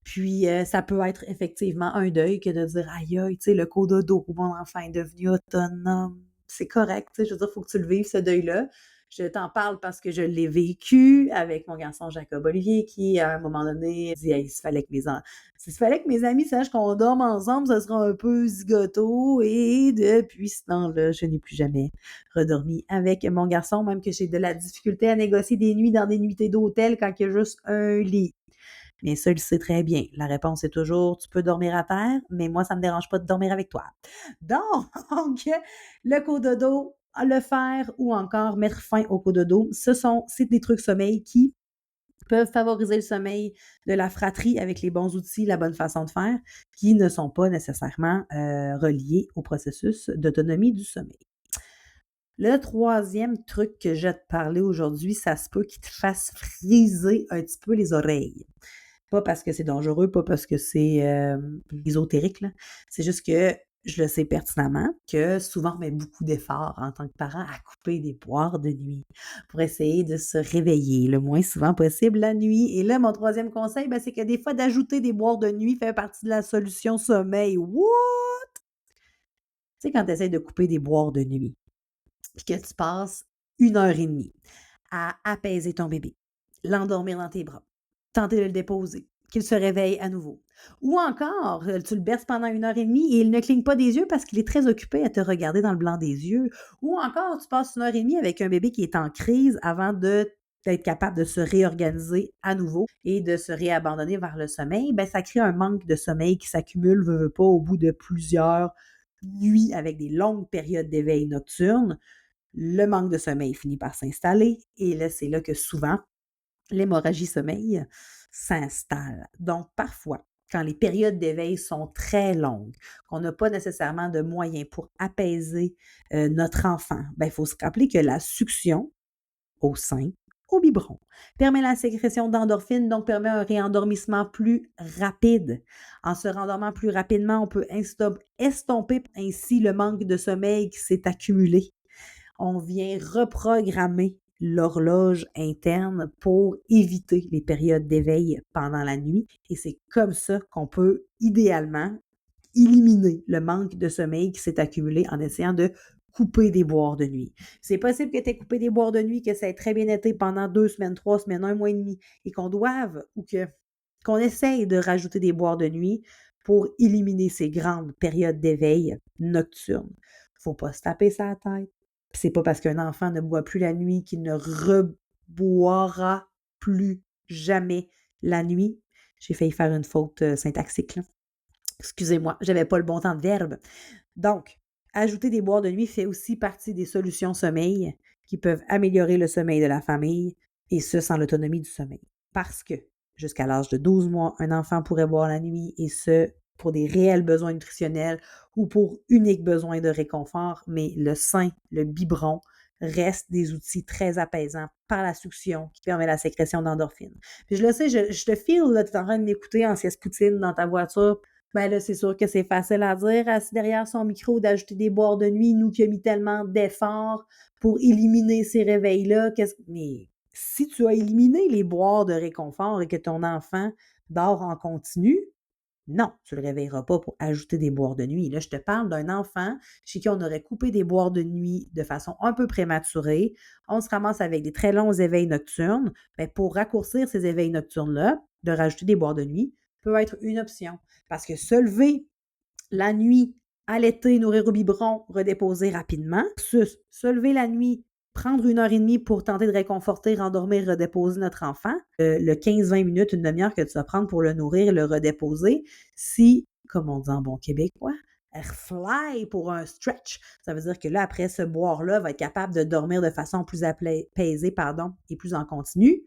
Puis, ça peut être effectivement un deuil que de dire: «Aïe aïe, tu sais, le cododo, mon enfant est devenu autonome». C'est correct, tu sais, je veux dire, il faut que tu le vives, ce deuil-là. Je t'en parle parce que je l'ai vécu avec mon garçon Jacob Olivier qui, à un moment donné, dit: «Hey, s'il fallait que mes amis sachent qu'on dorme ensemble, ça sera un peu zigoto» et depuis ce temps-là, je n'ai plus jamais redormi avec mon garçon, même que j'ai de la difficulté à négocier des nuits dans des nuitées d'hôtel quand il y a juste un lit. Mais ça, il sait très bien. La réponse est toujours: «Tu peux dormir à terre, mais moi, ça ne me dérange pas de dormir avec toi». Donc, le cododo, le faire ou encore mettre fin au cododo, c'est des trucs sommeil qui peuvent favoriser le sommeil de la fratrie avec les bons outils, la bonne façon de faire, qui ne sont pas nécessairement reliés au processus d'autonomie du sommeil. Le troisième truc que je vais te parler aujourd'hui, ça se peut qu'il te fasse friser un petit peu les oreilles. Pas parce que c'est dangereux, pas parce que c'est ésotérique, là. C'est juste que je le sais pertinemment que souvent on met beaucoup d'efforts en tant que parent à couper des boires de nuit pour essayer de se réveiller le moins souvent possible la nuit. Et là, mon troisième conseil, ben, c'est que des fois, d'ajouter des boires de nuit fait partie de la solution sommeil. What? Tu sais, quand tu essaies de couper des boires de nuit, puis que tu passes 1 heure et demie à apaiser ton bébé, l'endormir dans tes bras, tenter de le déposer, qu'il se réveille à nouveau. Ou encore, tu le berces pendant 1 heure et demie et il ne cligne pas des yeux parce qu'il est très occupé à te regarder dans le blanc des yeux. Ou encore, tu passes 1 heure et demie avec un bébé qui est en crise avant de d'être capable de se réorganiser à nouveau et de se réabandonner vers le sommeil, ben ça crée un manque de sommeil qui s'accumule, veut pas, au bout de plusieurs nuits avec des longues périodes d'éveil nocturne. Le manque de sommeil finit par s'installer et là, c'est là que souvent l'hémorragie sommeil s'installe. Donc, parfois, quand les périodes d'éveil sont très longues, qu'on n'a pas nécessairement de moyens pour apaiser notre enfant, ben, il faut se rappeler que la succion au sein, au biberon, permet la sécrétion d'endorphines, donc permet un réendormissement plus rapide. En se rendormant plus rapidement, on peut estomper ainsi le manque de sommeil qui s'est accumulé. On vient reprogrammer l'horloge interne pour éviter les périodes d'éveil pendant la nuit. Et c'est comme ça qu'on peut idéalement éliminer le manque de sommeil qui s'est accumulé en essayant de couper des boires de nuit. C'est possible que tu aies coupé des boires de nuit, que ça ait très bien été pendant 2 semaines, 3 semaines, 1 mois et demi, et qu'on doive ou qu'on essaye de rajouter des boires de nuit pour éliminer ces grandes périodes d'éveil nocturne. Faut pas se taper sa tête. C'est pas parce qu'un enfant ne boit plus la nuit qu'il ne reboira plus jamais la nuit. J'ai failli faire une faute syntaxique, là. Excusez-moi, j'avais pas le bon temps de verbe. Donc, ajouter des boires de nuit fait aussi partie des solutions sommeil qui peuvent améliorer le sommeil de la famille, et ce, sans l'autonomie du sommeil. Parce que, jusqu'à l'âge de 12 mois, un enfant pourrait boire la nuit, et ce, pour des réels besoins nutritionnels ou pour unique besoin de réconfort, mais le sein, le biberon, restent des outils très apaisants par la succion qui permet la sécrétion d'endorphines. Puis je le sais, je te file, là, tu es en train de m'écouter en sieste poutine dans ta voiture. Ben là, c'est sûr que c'est facile à dire, assis derrière son micro, d'ajouter des boires de nuit, nous qui a mis tellement d'efforts pour éliminer ces réveils-là. Mais si tu as éliminé les boires de réconfort et que ton enfant dort en continu, non, tu ne le réveilleras pas pour ajouter des boires de nuit. Là, je te parle d'un enfant chez qui on aurait coupé des boires de nuit de façon un peu prématurée. On se ramasse avec des très longs éveils nocturnes. Ben, pour raccourcir ces éveils nocturnes-là, de rajouter des boires de nuit peut être une option. Parce que se lever la nuit, allaiter, nourrir au biberon, redéposer rapidement, se lever la nuit, prendre 1 heure et demie pour tenter de réconforter, rendormir, redéposer notre enfant, le 15-20 minutes, une demi-heure que tu vas prendre pour le nourrir et le redéposer, si, comme on dit en bon québécois, fly pour un stretch. Ça veut dire que là, après ce boire-là, va être capable de dormir de façon plus apaisée, et plus en continu.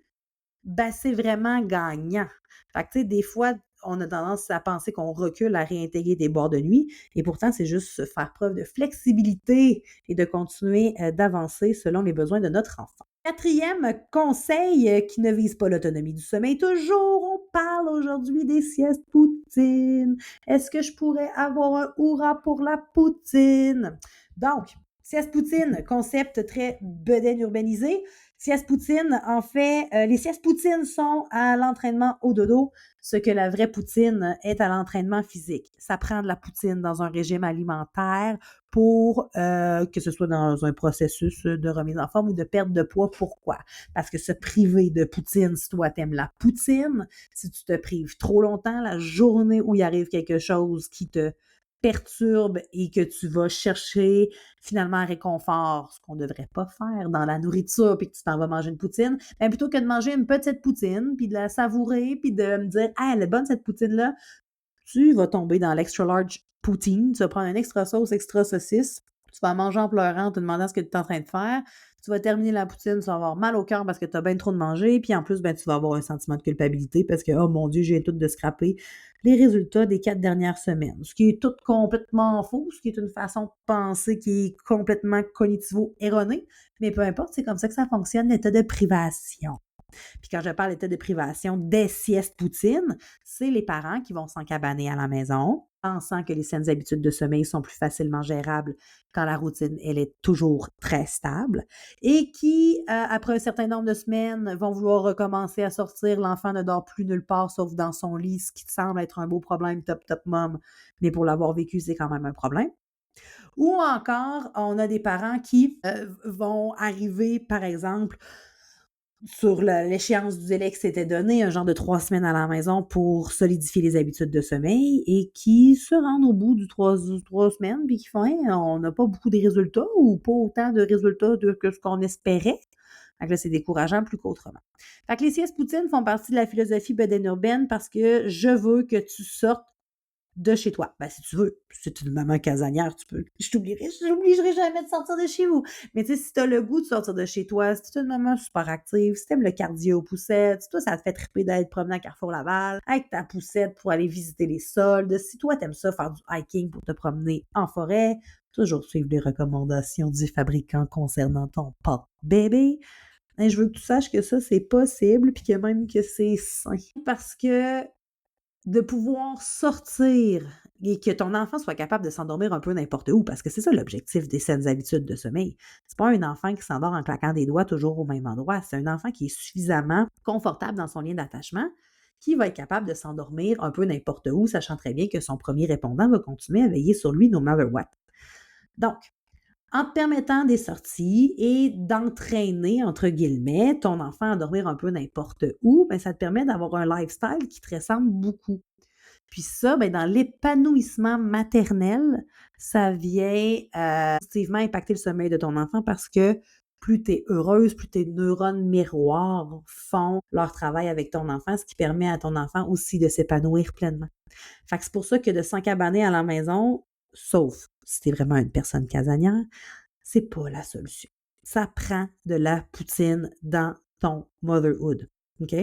Ben, c'est vraiment gagnant. Fait que, tu sais, des fois, on a tendance à penser qu'on recule à réintégrer des boires de nuit, et pourtant, c'est juste se faire preuve de flexibilité et de continuer d'avancer selon les besoins de notre enfant. Quatrième conseil qui ne vise pas l'autonomie du sommeil, toujours, on parle aujourd'hui des siestes poutine. Est-ce que je pourrais avoir un hurrah pour la poutine? Donc, sieste poutine, concept très bedaine urbanisé. Sieste poutine, en fait, les siestes poutines sont à l'entraînement au dodo, ce que la vraie poutine est à l'entraînement physique. Ça prend de la poutine dans un régime alimentaire pour que ce soit dans un processus de remise en forme ou de perte de poids. Pourquoi? Parce que se priver de poutine, si toi t'aimes la poutine, si tu te prives trop longtemps, la journée où il arrive quelque chose qui te perturbe et que tu vas chercher finalement un réconfort, ce qu'on ne devrait pas faire dans la nourriture, puis que tu t'en vas manger une poutine, bien, plutôt que de manger une petite poutine, puis de la savourer, puis de me dire « Ah, elle est bonne cette poutine-là », tu vas tomber dans l'extra large poutine, tu vas prendre un extra sauce, extra saucisse, tu vas manger en pleurant, en te demandant ce que tu es en train de faire, tu vas terminer la poutine, tu vas avoir mal au cœur parce que tu as bien trop de manger, puis en plus, ben, tu vas avoir un sentiment de culpabilité parce que, oh mon Dieu, j'ai tout de scraper les résultats des 4 dernières semaines. Ce qui est tout complètement faux, ce qui est une façon de penser qui est complètement cognitivo-erronée, mais peu importe, c'est comme ça que ça fonctionne, l'état de privation. Puis quand je parle d'état de privation des siestes poutines, c'est les parents qui vont s'encabaner à la maison, pensant que les saines habitudes de sommeil sont plus facilement gérables quand la routine, elle est toujours très stable, et qui, après un certain nombre de semaines, vont vouloir recommencer à sortir. L'enfant ne dort plus nulle part sauf dans son lit, ce qui semble être un beau problème, top, top mom, mais pour l'avoir vécu, c'est quand même un problème. Ou encore, on a des parents qui vont arriver, par exemple, sur l'échéance du délai qui s'était donné, un genre de 3 semaines à la maison pour solidifier les habitudes de sommeil, et qui se rendent au bout du 3 semaines puis qui font hey, on n'a pas beaucoup de résultats ou pas autant de résultats que ce qu'on espérait. Fait que là, c'est décourageant plus qu'autrement. Fait que les siestes poutines font partie de la philosophie bedaine urbaine parce que je veux que tu sortes de chez toi. Ben, si tu veux, si tu es une maman casanière, tu peux. Je t'obligerai jamais de sortir de chez vous. Mais tu sais, si tu as le goût de sortir de chez toi, si tu es une maman super active, si tu aimes le cardio poussette, si toi, ça te fait triper d'aller te promener à Carrefour Laval, avec ta poussette pour aller visiter les soldes, si toi, t'aimes ça, faire du hiking pour te promener en forêt, toujours suivre les recommandations du fabricant concernant ton pot bébé. Et je veux que tu saches que ça, c'est possible, puis que même que c'est sain. Parce que de pouvoir sortir et que ton enfant soit capable de s'endormir un peu n'importe où, parce que c'est ça l'objectif des saines habitudes de sommeil. C'est pas un enfant qui s'endort en claquant des doigts toujours au même endroit, c'est un enfant qui est suffisamment confortable dans son lien d'attachement, qui va être capable de s'endormir un peu n'importe où, sachant très bien que son premier répondant va continuer à veiller sur lui no matter what. Donc, en te permettant des sorties et d'entraîner, entre guillemets, ton enfant à dormir un peu n'importe où, ben, ça te permet d'avoir un lifestyle qui te ressemble beaucoup. Puis ça, ben, dans l'épanouissement maternel, ça vient positivement impacter le sommeil de ton enfant parce que plus tu es heureuse, plus tes neurones miroirs font leur travail avec ton enfant, ce qui permet à ton enfant aussi de s'épanouir pleinement. Fait que c'est pour ça que de s'encabaner à la maison, sauf si tu es vraiment une personne casanière, c'est pas la solution. Ça prend de la poutine dans ton motherhood. OK?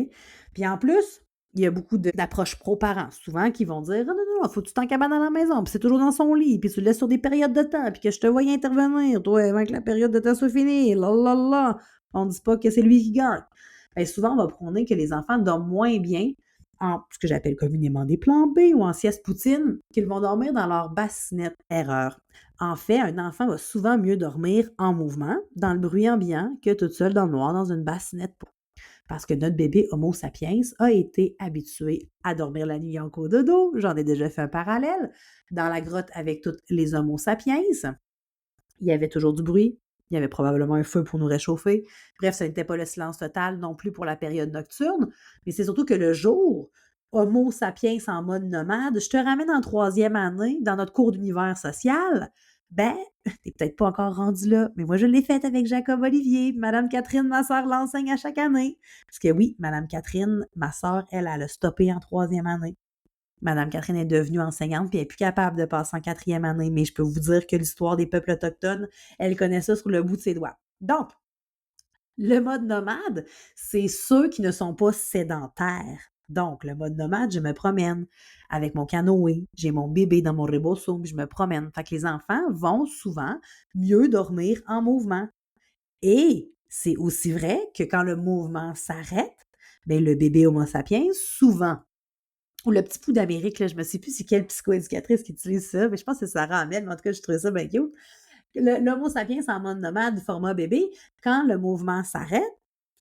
Puis en plus, il y a beaucoup d'approches pro-parents, souvent, qui vont dire: «Ah non, non, non, faut que tu t'encabanes à la maison, puis c'est toujours dans son lit, puis tu le laisses sur des périodes de temps, puis que je te voie intervenir, toi, avant que la période de temps soit finie, là, là, là.» On ne dit pas que c'est lui qui gagne. Bien, souvent, on va prôner que les enfants dorment moins bien en ce que j'appelle communément des plans B ou en sieste poutine, qu'ils vont dormir dans leur bassinette. Erreur. En fait, un enfant va souvent mieux dormir en mouvement, dans le bruit ambiant, que toute seule dans le noir dans une bassinette. Parce que notre bébé Homo sapiens a été habitué à dormir la nuit en cododo. J'en ai déjà fait un parallèle. Dans la grotte avec tous les Homo sapiens, il y avait toujours du bruit. Il y avait probablement un feu pour nous réchauffer. Bref, ça n'était pas le silence total non plus pour la période nocturne. Mais c'est surtout que le jour, Homo sapiens en mode nomade, je te ramène en 3e année dans notre cours d'univers social. Ben, t'es peut-être pas encore rendu là, mais moi je l'ai faite avec Jacob Olivier. Madame Catherine, ma sœur, l'enseigne à chaque année. Parce que oui, Madame Catherine, ma sœur, elle a stoppé en 3e année. Madame Catherine est devenue enseignante puis elle est plus capable de passer en 4e année, mais je peux vous dire que l'histoire des peuples autochtones, elle connaît ça sur le bout de ses doigts. Donc, le mode nomade, c'est ceux qui ne sont pas sédentaires. Donc, le mode nomade, je me promène avec mon canoë, j'ai mon bébé dans mon rebosso, puis je me promène. Fait que les enfants vont souvent mieux dormir en mouvement. Et c'est aussi vrai que quand le mouvement s'arrête, bien, le bébé Homo sapiens, souvent, ou le petit pouls d'Amérique, là, je ne me sais plus c'est quelle psychoéducatrice qui utilise ça, mais je pense que c'est Sarah Ahmed, mais en tout cas, je trouvais ça bien cute. L'Homo sapiens en mode nomade, format bébé, quand le mouvement s'arrête,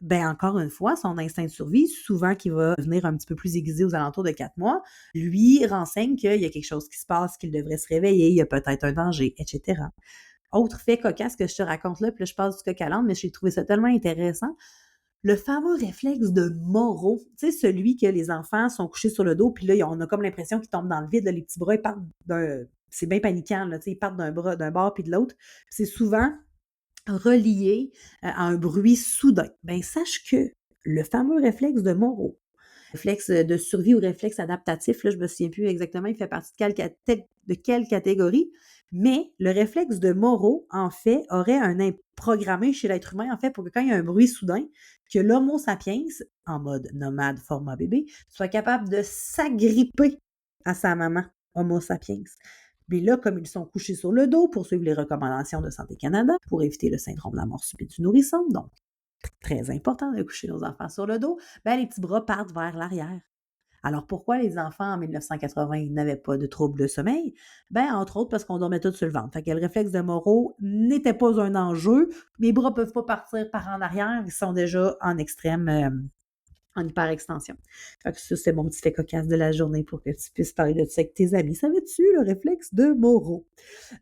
ben encore une fois, son instinct de survie, souvent qui va devenir un petit peu plus aiguisé aux alentours de 4 mois, lui renseigne qu'il y a quelque chose qui se passe, qu'il devrait se réveiller, il y a peut-être un danger, etc. Autre fait cocasse que je te raconte là, puis là, je passe du coq à l'âne, mais j'ai trouvé ça tellement intéressant. Le fameux réflexe de Moro, tu sais, celui que les enfants sont couchés sur le dos, puis là, on a comme l'impression qu'ils tombent dans le vide, là, les petits bras, ils partent c'est bien paniquant, là, tu sais, ils partent d'un bord puis de l'autre. C'est souvent relié à un bruit soudain. Ben, sache que le fameux réflexe de Moro, réflexe de survie ou réflexe adaptatif, là, je me souviens plus exactement, il fait partie de quelle catégorie, mais le réflexe de Moro, en fait, aurait programmé chez l'être humain, en fait, pour que quand il y a un bruit soudain, que l'Homo sapiens, en mode nomade, format bébé, soit capable de s'agripper à sa maman, Homo sapiens. Mais là, comme ils sont couchés sur le dos pour suivre les recommandations de Santé Canada, pour éviter le syndrome de la mort subite du nourrisson, donc très important de coucher nos enfants sur le dos, ben les petits bras partent vers l'arrière. Alors pourquoi les enfants en 1980 n'avaient pas de troubles de sommeil? Ben entre autres parce qu'on dormait tous sur le ventre. Fait que le réflexe de Moro n'était pas un enjeu. Mes bras ne peuvent pas partir par en arrière, ils sont déjà en extrême en hyperextension. Fait que ça, c'est mon petit fait cocasse de la journée pour que tu puisses parler de ça avec tes amis. Savais-tu le réflexe de Moro?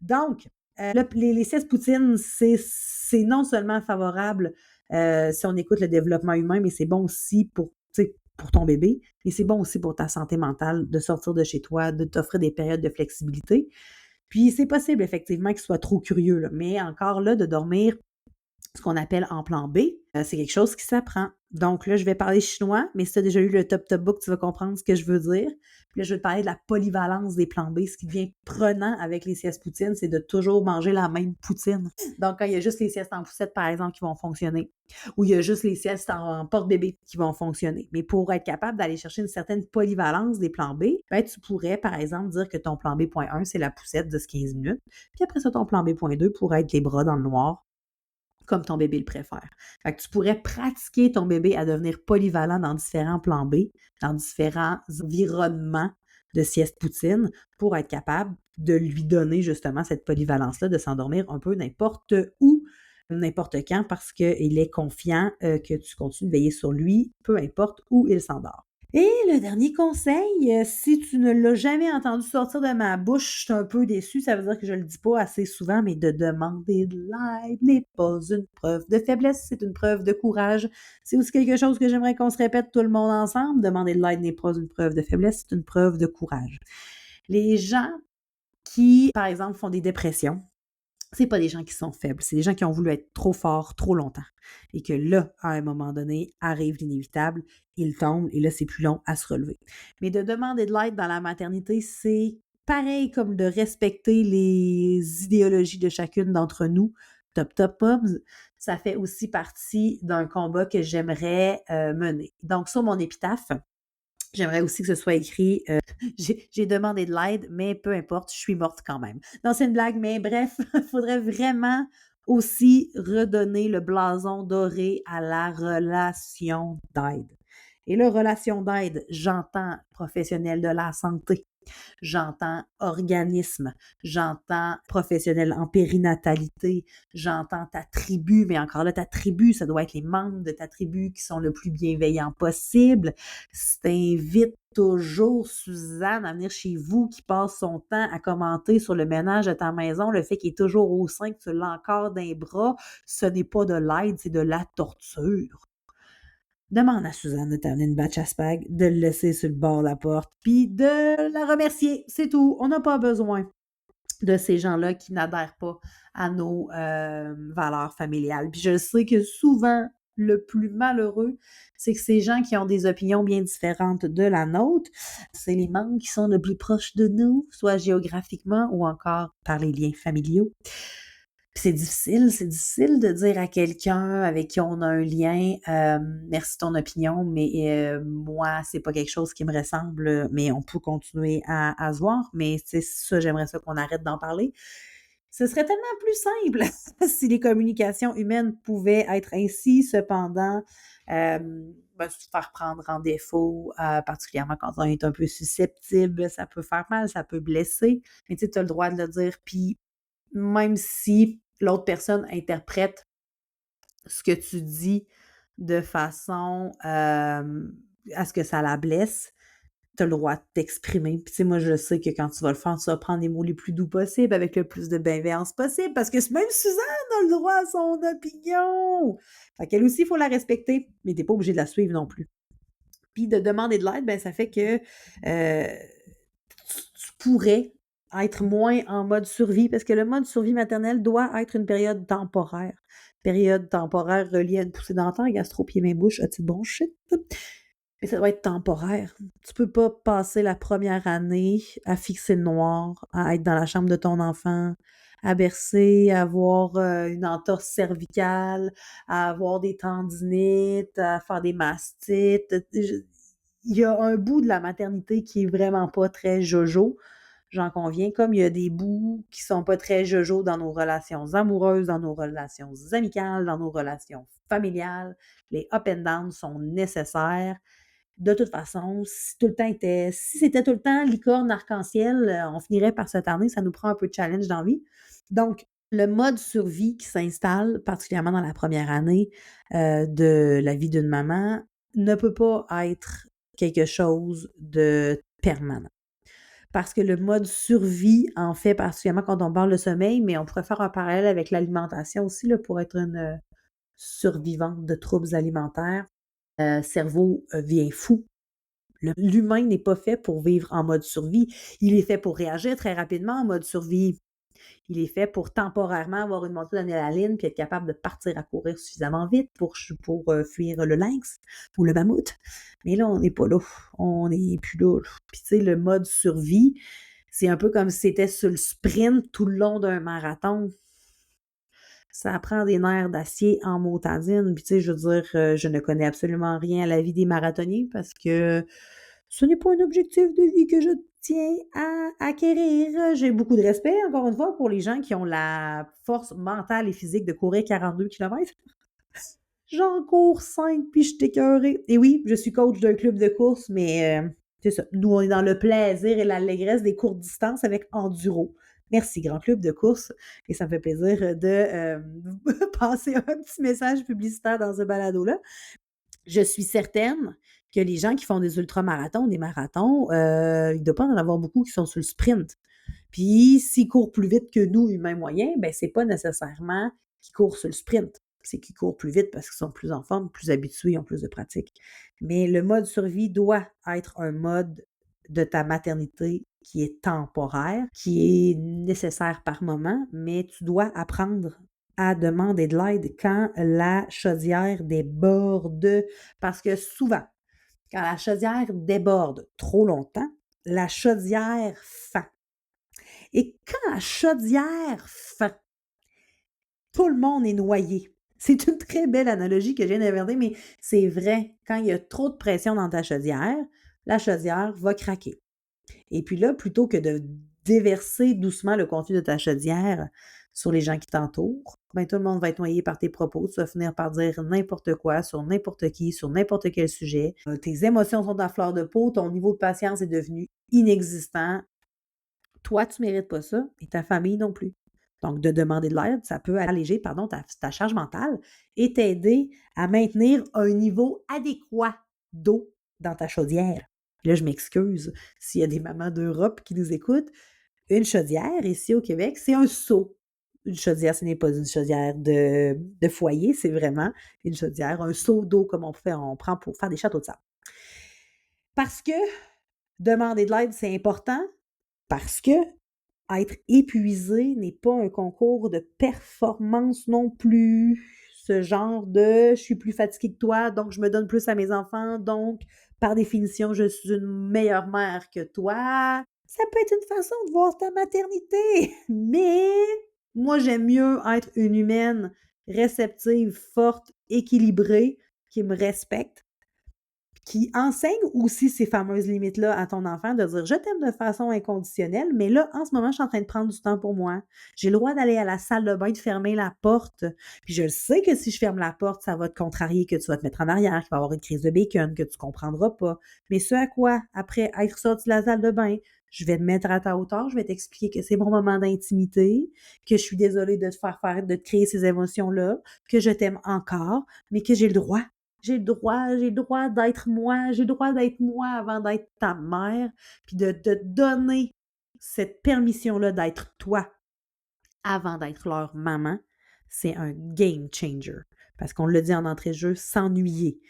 Donc, les 16 poutines, c'est non seulement favorable si on écoute le développement humain, mais c'est bon aussi pour ton bébé, mais c'est bon aussi pour ta santé mentale de sortir de chez toi, de t'offrir des périodes de flexibilité. Puis c'est possible effectivement qu'il soit trop curieux, là, mais encore là, de dormir ce qu'on appelle en plan B, C'est quelque chose qui s'apprend. Donc là, je vais parler chinois, mais si tu as déjà lu le Top Top Book, tu vas comprendre ce que je veux dire. Puis là, je vais te parler de la polyvalence des plans B. Ce qui devient prenant avec les siestes poutines, c'est de toujours manger la même poutine. Donc, quand il y a juste les siestes en poussette, par exemple, qui vont fonctionner, ou il y a juste les siestes en porte-bébé qui vont fonctionner. Mais pour être capable d'aller chercher une certaine polyvalence des plans B, ben, tu pourrais, par exemple, dire que ton plan B.1, c'est la poussette de 15 minutes. Puis après ça, ton plan B.2 pourrait être les bras dans le noir comme ton bébé le préfère. Fait que tu pourrais pratiquer ton bébé à devenir polyvalent dans différents plans B, dans différents environnements de sieste poutine pour être capable de lui donner justement cette polyvalence-là, de s'endormir un peu n'importe où, n'importe quand, parce qu'il est confiant que tu continues de veiller sur lui, peu importe où il s'endort. Et le dernier conseil, si tu ne l'as jamais entendu sortir de ma bouche, je suis un peu déçue, ça veut dire que je le dis pas assez souvent, mais de demander de l'aide n'est pas une preuve de faiblesse, c'est une preuve de courage. C'est aussi quelque chose que j'aimerais qu'on se répète tout le monde ensemble. Demander de l'aide n'est pas une preuve de faiblesse, c'est une preuve de courage. Les gens qui, par exemple, font des dépressions, c'est pas des gens qui sont faibles, c'est des gens qui ont voulu être trop forts trop longtemps. Et que là, à un moment donné, arrive l'inévitable, ils tombent et là, c'est plus long à se relever. Mais de demander de l'aide dans la maternité, c'est pareil comme de respecter les idéologies de chacune d'entre nous. Top, top, moms, ça fait aussi partie d'un combat que j'aimerais mener. Donc, sur mon épitaphe, j'aimerais aussi que ce soit écrit j'ai demandé de l'aide, mais peu importe, je suis morte quand même. Non, c'est une blague, mais bref, il faudrait vraiment aussi redonner le blason doré à la relation d'aide. Et la relation d'aide, j'entends professionnel de la santé, j'entends organisme, j'entends professionnel en périnatalité, j'entends ta tribu, mais encore là, ta tribu, ça doit être les membres de ta tribu qui sont le plus bienveillants possible. Si t'invites toujours Suzanne à venir chez vous, qui passe son temps à commenter sur le ménage de ta maison, le fait qu'il est toujours au sein, que tu l'as encore d'un bras, ce n'est pas de l'aide, c'est de la torture. Demande à Suzanne de t'amener une batch à spag, de le laisser sur le bord de la porte, puis de la remercier. C'est tout. On n'a pas besoin de ces gens-là qui n'adhèrent pas à nos valeurs familiales. Puis je sais que souvent, le plus malheureux, c'est que ces gens qui ont des opinions bien différentes de la nôtre, c'est les membres qui sont le plus proches de nous, soit géographiquement ou encore par les liens familiaux. C'est difficile de dire à quelqu'un avec qui on a un lien, merci de ton opinion, mais moi, c'est pas quelque chose qui me ressemble, mais on peut continuer à se voir, mais c'est ça, j'aimerais ça qu'on arrête d'en parler. Ce serait tellement plus simple si les communications humaines pouvaient être ainsi, cependant, se faire prendre en défaut, particulièrement quand on est un peu susceptible, ça peut faire mal, ça peut blesser, mais tu sais, tu as le droit de le dire, puis même si l'autre personne interprète ce que tu dis de façon à ce que ça la blesse, tu as le droit de t'exprimer. Puis tu sais, moi, je sais que quand tu vas le faire, tu vas prendre les mots les plus doux possibles, avec le plus de bienveillance possible, parce que même Suzanne a le droit à son opinion! Fait qu'elle aussi, il faut la respecter, mais t'es pas obligé de la suivre non plus. Puis de demander de l'aide, ben ça fait que tu pourrais être moins en mode survie, parce que le mode survie maternelle doit être une période temporaire. Période temporaire reliée à une poussée dentaire, gastro, pied, main, bouche, as-tu bon shit? Mais ça doit être temporaire. Tu peux pas passer la première année à fixer le noir, à être dans la chambre de ton enfant, à bercer, à avoir une entorse cervicale, à avoir des tendinites, à faire des mastites. Il y a un bout de la maternité qui est vraiment pas très jojo, j'en conviens, comme il y a des bouts qui sont pas très jojo dans nos relations amoureuses, dans nos relations amicales, dans nos relations familiales. Les up and down sont nécessaires. De toute façon, si c'était tout le temps licorne arc-en-ciel, on finirait par se tanner, ça nous prend un peu de challenge dans la vie. Donc, le mode survie qui s'installe, particulièrement dans la première année de la vie d'une maman, ne peut pas être quelque chose de permanent. Parce que le mode survie, en fait, particulièrement quand on parle de sommeil, mais on pourrait faire un parallèle avec l'alimentation aussi, là, pour être une survivante de troubles alimentaires. Cerveau vient fou. L'humain n'est pas fait pour vivre en mode survie. Il est fait pour réagir très rapidement en mode survie. Il est fait pour temporairement avoir une montée d'adrénaline puis être capable de partir à courir suffisamment vite pour fuir le lynx ou le mammouth. Mais là, on n'est pas là. On n'est plus là. Puis tu sais, le mode survie, c'est un peu comme si c'était sur le sprint tout le long d'un marathon. Ça prend des nerfs d'acier en motadine. Puis tu sais, je veux dire, je ne connais absolument rien à la vie des marathoniens parce que ce n'est pas un objectif de vie que je tiens à acquérir. J'ai beaucoup de respect, encore une fois, pour les gens qui ont la force mentale et physique de courir 42 km. J'en cours 5 puis je suis écœurée. Et oui, je suis coach d'un club de course, mais c'est ça. Nous, on est dans le plaisir et l'allégresse des courtes distances avec enduro. Merci, grand club de course. Et ça me fait plaisir de passer un petit message publicitaire dans ce balado-là. Je suis certaine que les gens qui font des ultramarathons, des marathons, il ne doit pas en avoir beaucoup qui sont sur le sprint. Puis, s'ils courent plus vite que nous, humains moyens, ben c'est pas nécessairement qu'ils courent sur le sprint. C'est qu'ils courent plus vite parce qu'ils sont plus en forme, plus habitués, ils ont plus de pratique. Mais le mode survie doit être un mode de ta maternité qui est temporaire, qui est nécessaire par moment, mais tu dois apprendre à demander de l'aide quand la chaudière déborde. Parce que souvent, quand la chaudière déborde trop longtemps, la chaudière fend. Et quand la chaudière fend, tout le monde est noyé. C'est une très belle analogie que je viens d'inventer, mais c'est vrai. Quand il y a trop de pression dans ta chaudière, la chaudière va craquer. Et puis là, plutôt que de déverser doucement le contenu de ta chaudière sur les gens qui t'entourent, ben tout le monde va être noyé par tes propos. Tu vas finir par dire n'importe quoi sur n'importe qui, sur n'importe quel sujet. Tes émotions sont à fleur de peau, ton niveau de patience est devenu inexistant. Toi, tu ne mérites pas ça et ta famille non plus. Donc, de demander de l'aide, ça peut alléger ta charge mentale et t'aider à maintenir un niveau adéquat d'eau dans ta chaudière. Là, je m'excuse s'il y a des mamans d'Europe qui nous écoutent. Une chaudière, ici au Québec, c'est un seau. Une chaudière, ce n'est pas une chaudière de foyer, c'est vraiment une chaudière, un seau d'eau comme on prend pour faire des châteaux de sable. Parce que demander de l'aide, c'est important, parce que être épuisé n'est pas un concours de performance non plus. Ce genre de je suis plus fatiguée que toi, donc je me donne plus à mes enfants, donc par définition, je suis une meilleure mère que toi. Ça peut être une façon de voir ta maternité, mais moi, j'aime mieux être une humaine réceptive, forte, équilibrée, qui me respecte, qui enseigne aussi ces fameuses limites-là à ton enfant, de dire je t'aime de façon inconditionnelle, mais là, en ce moment, je suis en train de prendre du temps pour moi. J'ai le droit d'aller à la salle de bain, de fermer la porte. Puis je le sais que si je ferme la porte, ça va te contrarier, que tu vas te mettre en arrière, qu'il va y avoir une crise de bacon, que tu comprendras pas. Mais ce à quoi, après être sorti de la salle de bain, je vais te mettre à ta hauteur, je vais t'expliquer que c'est mon moment d'intimité, que je suis désolée de te faire de te créer ces émotions-là, que je t'aime encore, mais que j'ai le droit. J'ai le droit d'être moi, j'ai le droit d'être moi avant d'être ta mère, puis de te donner cette permission-là d'être toi avant d'être leur maman, c'est un game changer. Parce qu'on le dit en entrée de jeu, s'ennuyer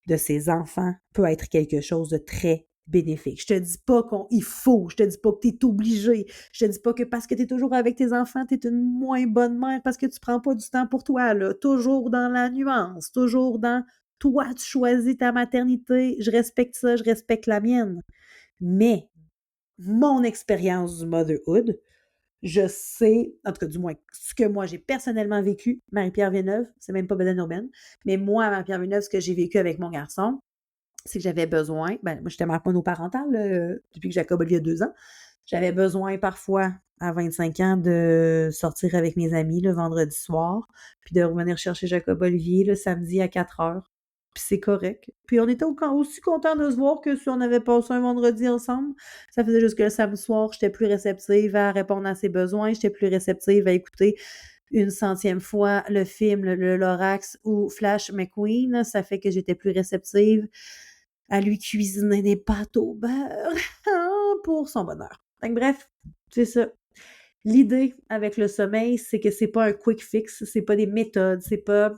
de ses enfants peut être quelque chose de très bénéfique. Je te dis pas qu'il faut, je te dis pas que tu es obligé, je te dis pas que parce que tu es toujours avec tes enfants, tu es une moins bonne mère parce que tu prends pas du temps pour toi, là. Toujours dans la nuance, toujours dans toi, tu choisis ta maternité, je respecte ça, je respecte la mienne. Mais mon expérience du motherhood, je sais, en tout cas du moins, ce que moi j'ai personnellement vécu, Marie-Pierre Villeneuve, c'est même pas Beden Urbaine, mais moi, Marie-Pierre Villeneuve, ce que j'ai vécu avec mon garçon, c'est que j'avais besoin, moi j'étais mère monoparentale depuis que Jacob Olivier a 2 ans, j'avais besoin parfois à 25 ans de sortir avec mes amis le vendredi soir, puis de revenir chercher Jacob Olivier le samedi à 4 heures. Puis c'est correct. Puis on était aussi contents de se voir que si on avait passé un vendredi ensemble. Ça faisait juste que le samedi soir, j'étais plus réceptive à répondre à ses besoins, j'étais plus réceptive à écouter une centième fois le film le Lorax ou Flash McQueen. Ça fait que j'étais plus réceptive à lui cuisiner des pâtes au beurre pour son bonheur. Donc bref, c'est ça. L'idée avec le sommeil, c'est que c'est pas un quick fix, c'est pas des méthodes, c'est pas...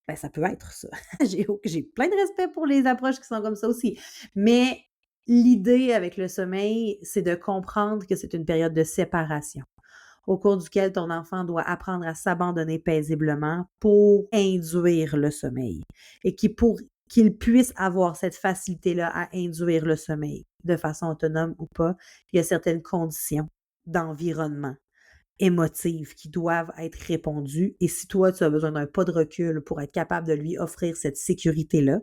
Ben, ça peut être ça. J'ai plein de respect pour les approches qui sont comme ça aussi. Mais l'idée avec le sommeil, c'est de comprendre que c'est une période de séparation. au cours duquel ton enfant doit apprendre à s'abandonner paisiblement pour induire le sommeil et qu'il puisse avoir cette facilité-là à induire le sommeil de façon autonome ou pas. Il y a certaines conditions d'environnement émotives qui doivent être répondues. Et si toi, tu as besoin d'un pas de recul pour être capable de lui offrir cette sécurité-là,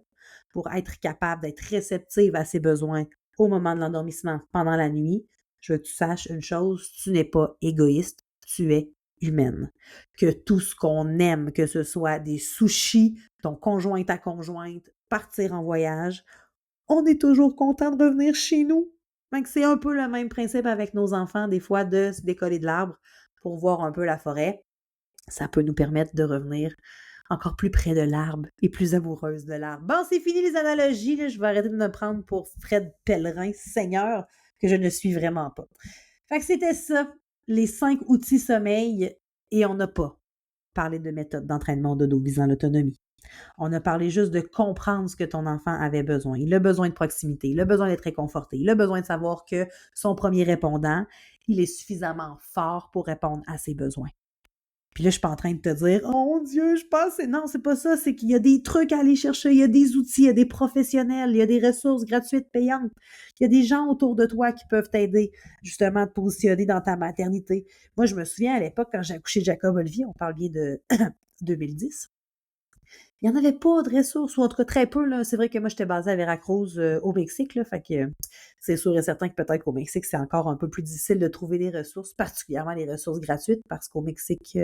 pour être capable d'être réceptive à ses besoins au moment de l'endormissement pendant la nuit, je veux que tu saches une chose, tu n'es pas égoïste, tu es humaine. Que tout ce qu'on aime, que ce soit des sushis, ton conjoint, ta conjointe, partir en voyage, on est toujours content de revenir chez nous. Donc, c'est un peu le même principe avec nos enfants, des fois, de se décoller de l'arbre pour voir un peu la forêt. Ça peut nous permettre de revenir encore plus près de l'arbre et plus amoureuse de l'arbre. Bon, c'est fini les analogies, là. Je vais arrêter de me prendre pour Fred Pellerin, Seigneur, que je ne suis vraiment pas. Fait que c'était ça, les 5 outils sommeil, et on n'a pas parlé de méthode d'entraînement dodo visant l'autonomie. On a parlé juste de comprendre ce que ton enfant avait besoin. Il a besoin de proximité, il a besoin d'être réconforté, il a besoin de savoir que son premier répondant, il est suffisamment fort pour répondre à ses besoins. Puis là, je suis pas en train de te dire « Oh mon Dieu, je pense... » Non, c'est pas ça. C'est qu'il y a des trucs à aller chercher, il y a des outils, il y a des professionnels, il y a des ressources gratuites payantes. Il y a des gens autour de toi qui peuvent t'aider justement à te positionner dans ta maternité. Moi, je me souviens à l'époque, quand j'ai accouché de Jacob Olivier, on parle bien de 2010, il n'y en avait pas de ressources, ou en tout cas très peu. Là. C'est vrai que moi, j'étais basée à Veracruz, au Mexique. Là, fait que c'est sûr et certain que peut-être qu'au Mexique, c'est encore un peu plus difficile de trouver des ressources, particulièrement les ressources gratuites, parce qu'au Mexique,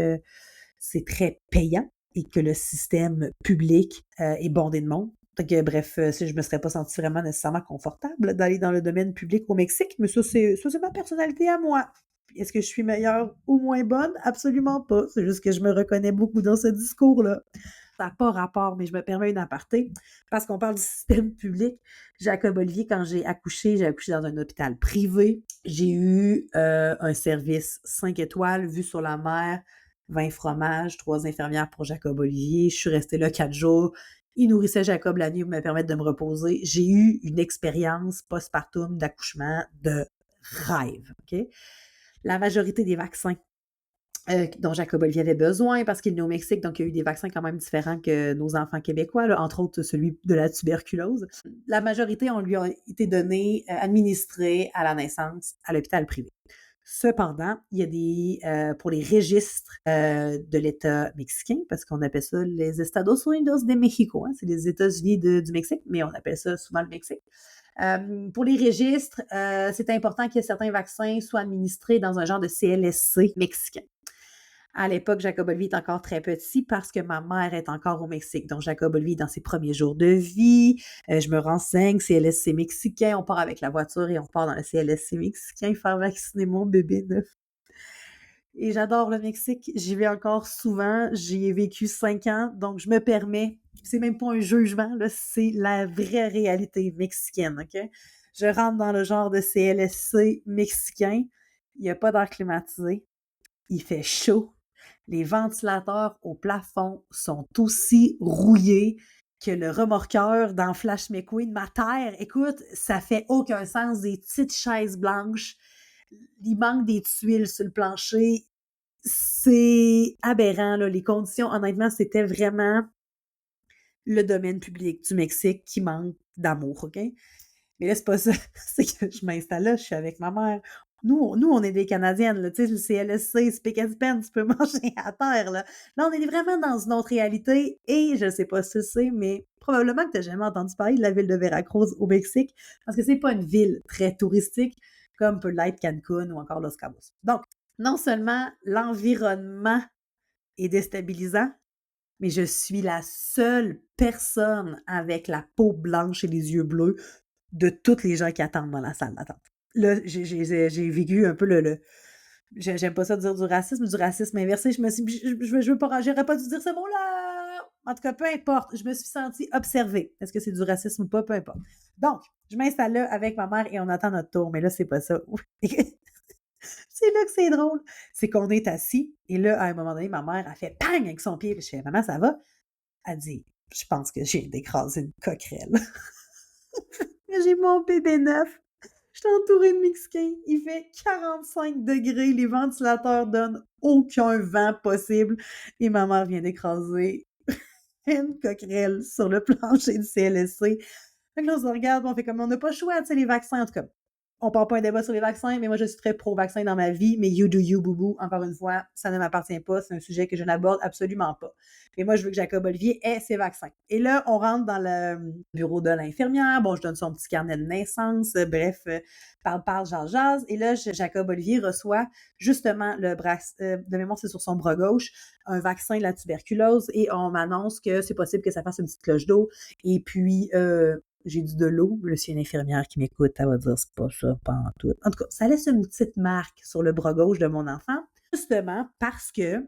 c'est très payant et que le système public est bondé de monde. Fait que, bref, si je me serais pas sentie vraiment nécessairement confortable d'aller dans le domaine public au Mexique, mais ça, c'est ma personnalité à moi. Est-ce que je suis meilleure ou moins bonne? Absolument pas. C'est juste que je me reconnais beaucoup dans ce discours-là. Ça n'a pas rapport, mais je me permets une aparté, parce qu'on parle du système public. Jacob Olivier, quand j'ai accouché dans un hôpital privé. J'ai eu un service 5 étoiles, vue sur la mer, 20 fromages, 3 infirmières pour Jacob Olivier. Je suis restée là 4 jours. Il nourrissait Jacob la nuit pour me permettre de me reposer. J'ai eu une expérience postpartum d'accouchement de rêve. Okay? La majorité des vaccins dont Jacob Olivier avait besoin parce qu'il est né au Mexique, donc il y a eu des vaccins quand même différents que nos enfants québécois, là, entre autres celui de la tuberculose. La majorité ont lui été donnés, administrés à la naissance à l'hôpital privé. Cependant, il y a des, pour les registres de l'État mexicain, parce qu'on appelle ça les Estados Unidos de México, hein, c'est les États-Unis du Mexique, mais on appelle ça souvent le Mexique. Pour les registres, c'est important que certains vaccins soient administrés dans un genre de CLSC mexicain. À l'époque, Jacob Olivier est encore très petit parce que ma mère est encore au Mexique. Donc, Jacob Olivier est dans ses premiers jours de vie. Je me renseigne, CLSC mexicain. On part avec la voiture et on part dans le CLSC mexicain faire vacciner mon bébé neuf. Et j'adore le Mexique. J'y vais encore souvent. J'y ai vécu 5 ans. Donc, je me permets, c'est même pas un jugement, là, c'est la vraie réalité mexicaine, OK? Je rentre dans le genre de CLSC mexicain. Il n'y a pas d'air climatisé. Il fait chaud. Les ventilateurs au plafond sont aussi rouillés que le remorqueur dans Flash McQueen. Ma terre, écoute, ça fait aucun sens. Des petites chaises blanches. Il manque des tuiles sur le plancher. C'est aberrant, là. Les conditions, honnêtement, c'était vraiment le domaine public du Mexique qui manque d'amour, OK? Mais là, c'est pas ça. C'est que je m'installe là, je suis avec ma mère. Nous, on est des Canadiennes, là, tu sais, le CLSC, Spaghetti Pen, tu peux manger à terre, là. Là, on est vraiment dans une autre réalité et je sais pas si tu sais, mais probablement que tu n'as jamais entendu parler de la ville de Veracruz au Mexique parce que c'est pas une ville très touristique comme peut l'être Cancun ou encore Los Cabos. Donc, non seulement l'environnement est déstabilisant, mais je suis la seule personne avec la peau blanche et les yeux bleus de toutes les gens qui attendent dans la salle d'attente. Là, j'ai vécu un peu j'aime pas ça dire du racisme inversé. Je me suis je veux pas, j'aurais pas dû dire ce mot-là. En tout cas, peu importe. Je me suis sentie observée. Est-ce que c'est du racisme ou pas? Peu importe. Donc, je m'installe là avec ma mère et on attend notre tour. Mais là, c'est pas ça. C'est là que c'est drôle. C'est qu'on est assis et là, à un moment donné, ma mère a fait pang avec son pied. Je fais, maman, ça va? Elle dit, je pense que j'ai d'écraser une coquerelle. J'ai mon bébé neuf. Je suis entourée de Mexicains. Il fait 45 degrés. Les ventilateurs donnent aucun vent possible. Et ma mère vient d'écraser une coquerelle sur le plancher du CLSC. Fait que là, on se regarde, on fait comme on n'a pas le choix, tu sais, les vaccins, en tout cas. On part pas un débat sur les vaccins, mais moi, je suis très pro-vaccin dans ma vie, mais you do you, boubou. Encore une fois, ça ne m'appartient pas. C'est un sujet que je n'aborde absolument pas. Mais moi, je veux que Jacob Olivier ait ses vaccins. Et là, on rentre dans le bureau de l'infirmière. Bon, je donne son petit carnet de naissance. Bref, parle, jase. Et là, Jacob Olivier reçoit justement de mémoire, c'est sur son bras gauche, un vaccin de la tuberculose. Et on m'annonce que c'est possible que ça fasse une petite cloche d'eau. Et puis, j'ai dit de l'eau. Là, s'il y a une infirmière qui m'écoute, elle va dire c'est pas ça, pas en tout. En tout cas, ça laisse une petite marque sur le bras gauche de mon enfant, justement parce que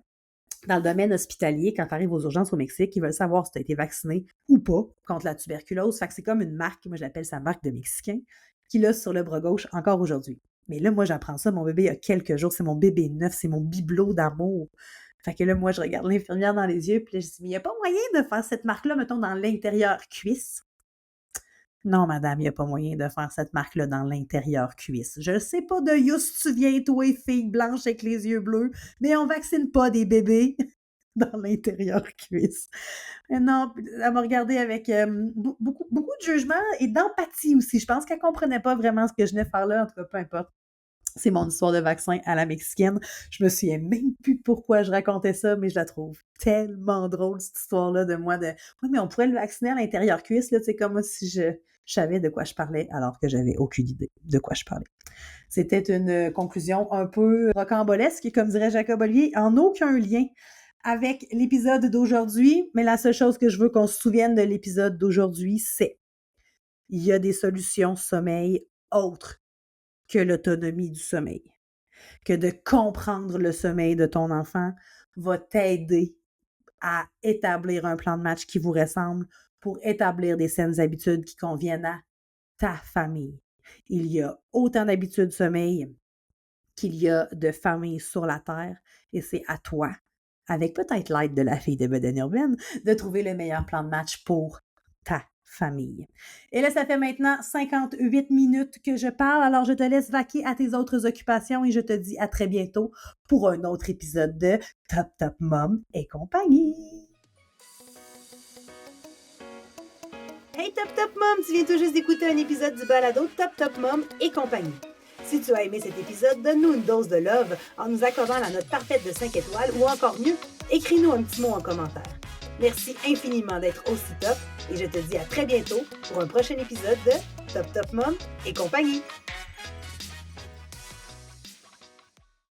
dans le domaine hospitalier, quand tu arrives aux urgences au Mexique, ils veulent savoir si tu as été vacciné ou pas contre la tuberculose. Fait que c'est comme une marque, moi j'appelle ça marque de Mexicain, qu'il a sur le bras gauche encore aujourd'hui. Mais là, moi, j'apprends ça. Mon bébé, il y a quelques jours, c'est mon bébé neuf, c'est mon bibelot d'amour. Fait que là, moi, je regarde l'infirmière dans les yeux, puis là, je dis, mais il n'y a pas moyen de faire cette marque-là, mettons, dans l'intérieur cuisse. Non, madame, il n'y a pas moyen de faire cette marque-là dans l'intérieur cuisse. Je sais pas de Yous tu viens, toi, fille blanche avec les yeux bleus, mais on vaccine pas des bébés dans l'intérieur cuisse. Mais non, elle m'a regardé avec beaucoup de jugement et d'empathie aussi. Je pense qu'elle comprenait pas vraiment ce que je venais faire là, en tout cas, peu importe. C'est mon histoire de vaccin à la mexicaine. Je me souviens même plus pourquoi je racontais ça, mais je la trouve tellement drôle, cette histoire-là de moi de « Oui, mais on pourrait le vacciner à l'intérieur cuisse, là, tu sais, comme si je savais de quoi je parlais, alors que j'avais aucune idée de quoi je parlais. » C'était une conclusion un peu rocambolesque, comme dirait Jacob Olivier, en aucun lien avec l'épisode d'aujourd'hui, mais la seule chose que je veux qu'on se souvienne de l'épisode d'aujourd'hui, c'est il y a des solutions sommeil autres que l'autonomie du sommeil. Que de comprendre le sommeil de ton enfant va t'aider à établir un plan de match qui vous ressemble pour établir des saines habitudes qui conviennent à ta famille. Il y a autant d'habitudes de sommeil qu'il y a de familles sur la Terre et c'est à toi, avec peut-être l'aide de la fille de Bedaine Urbaine, de trouver le meilleur plan de match pour ta famille. Et là, ça fait maintenant 58 minutes que je parle, alors je te laisse vaquer à tes autres occupations et je te dis à très bientôt pour un autre épisode de Top Top Mom et compagnie. Hey Top Top Mom, tu viens tout juste d'écouter un épisode du balado Top Top Mom et compagnie. Si tu as aimé cet épisode, donne-nous une dose de love en nous accordant la note parfaite de 5 étoiles ou encore mieux, écris-nous un petit mot en commentaire. Merci infiniment d'être aussi top et je te dis à très bientôt pour un prochain épisode de Top Top Mom et compagnie.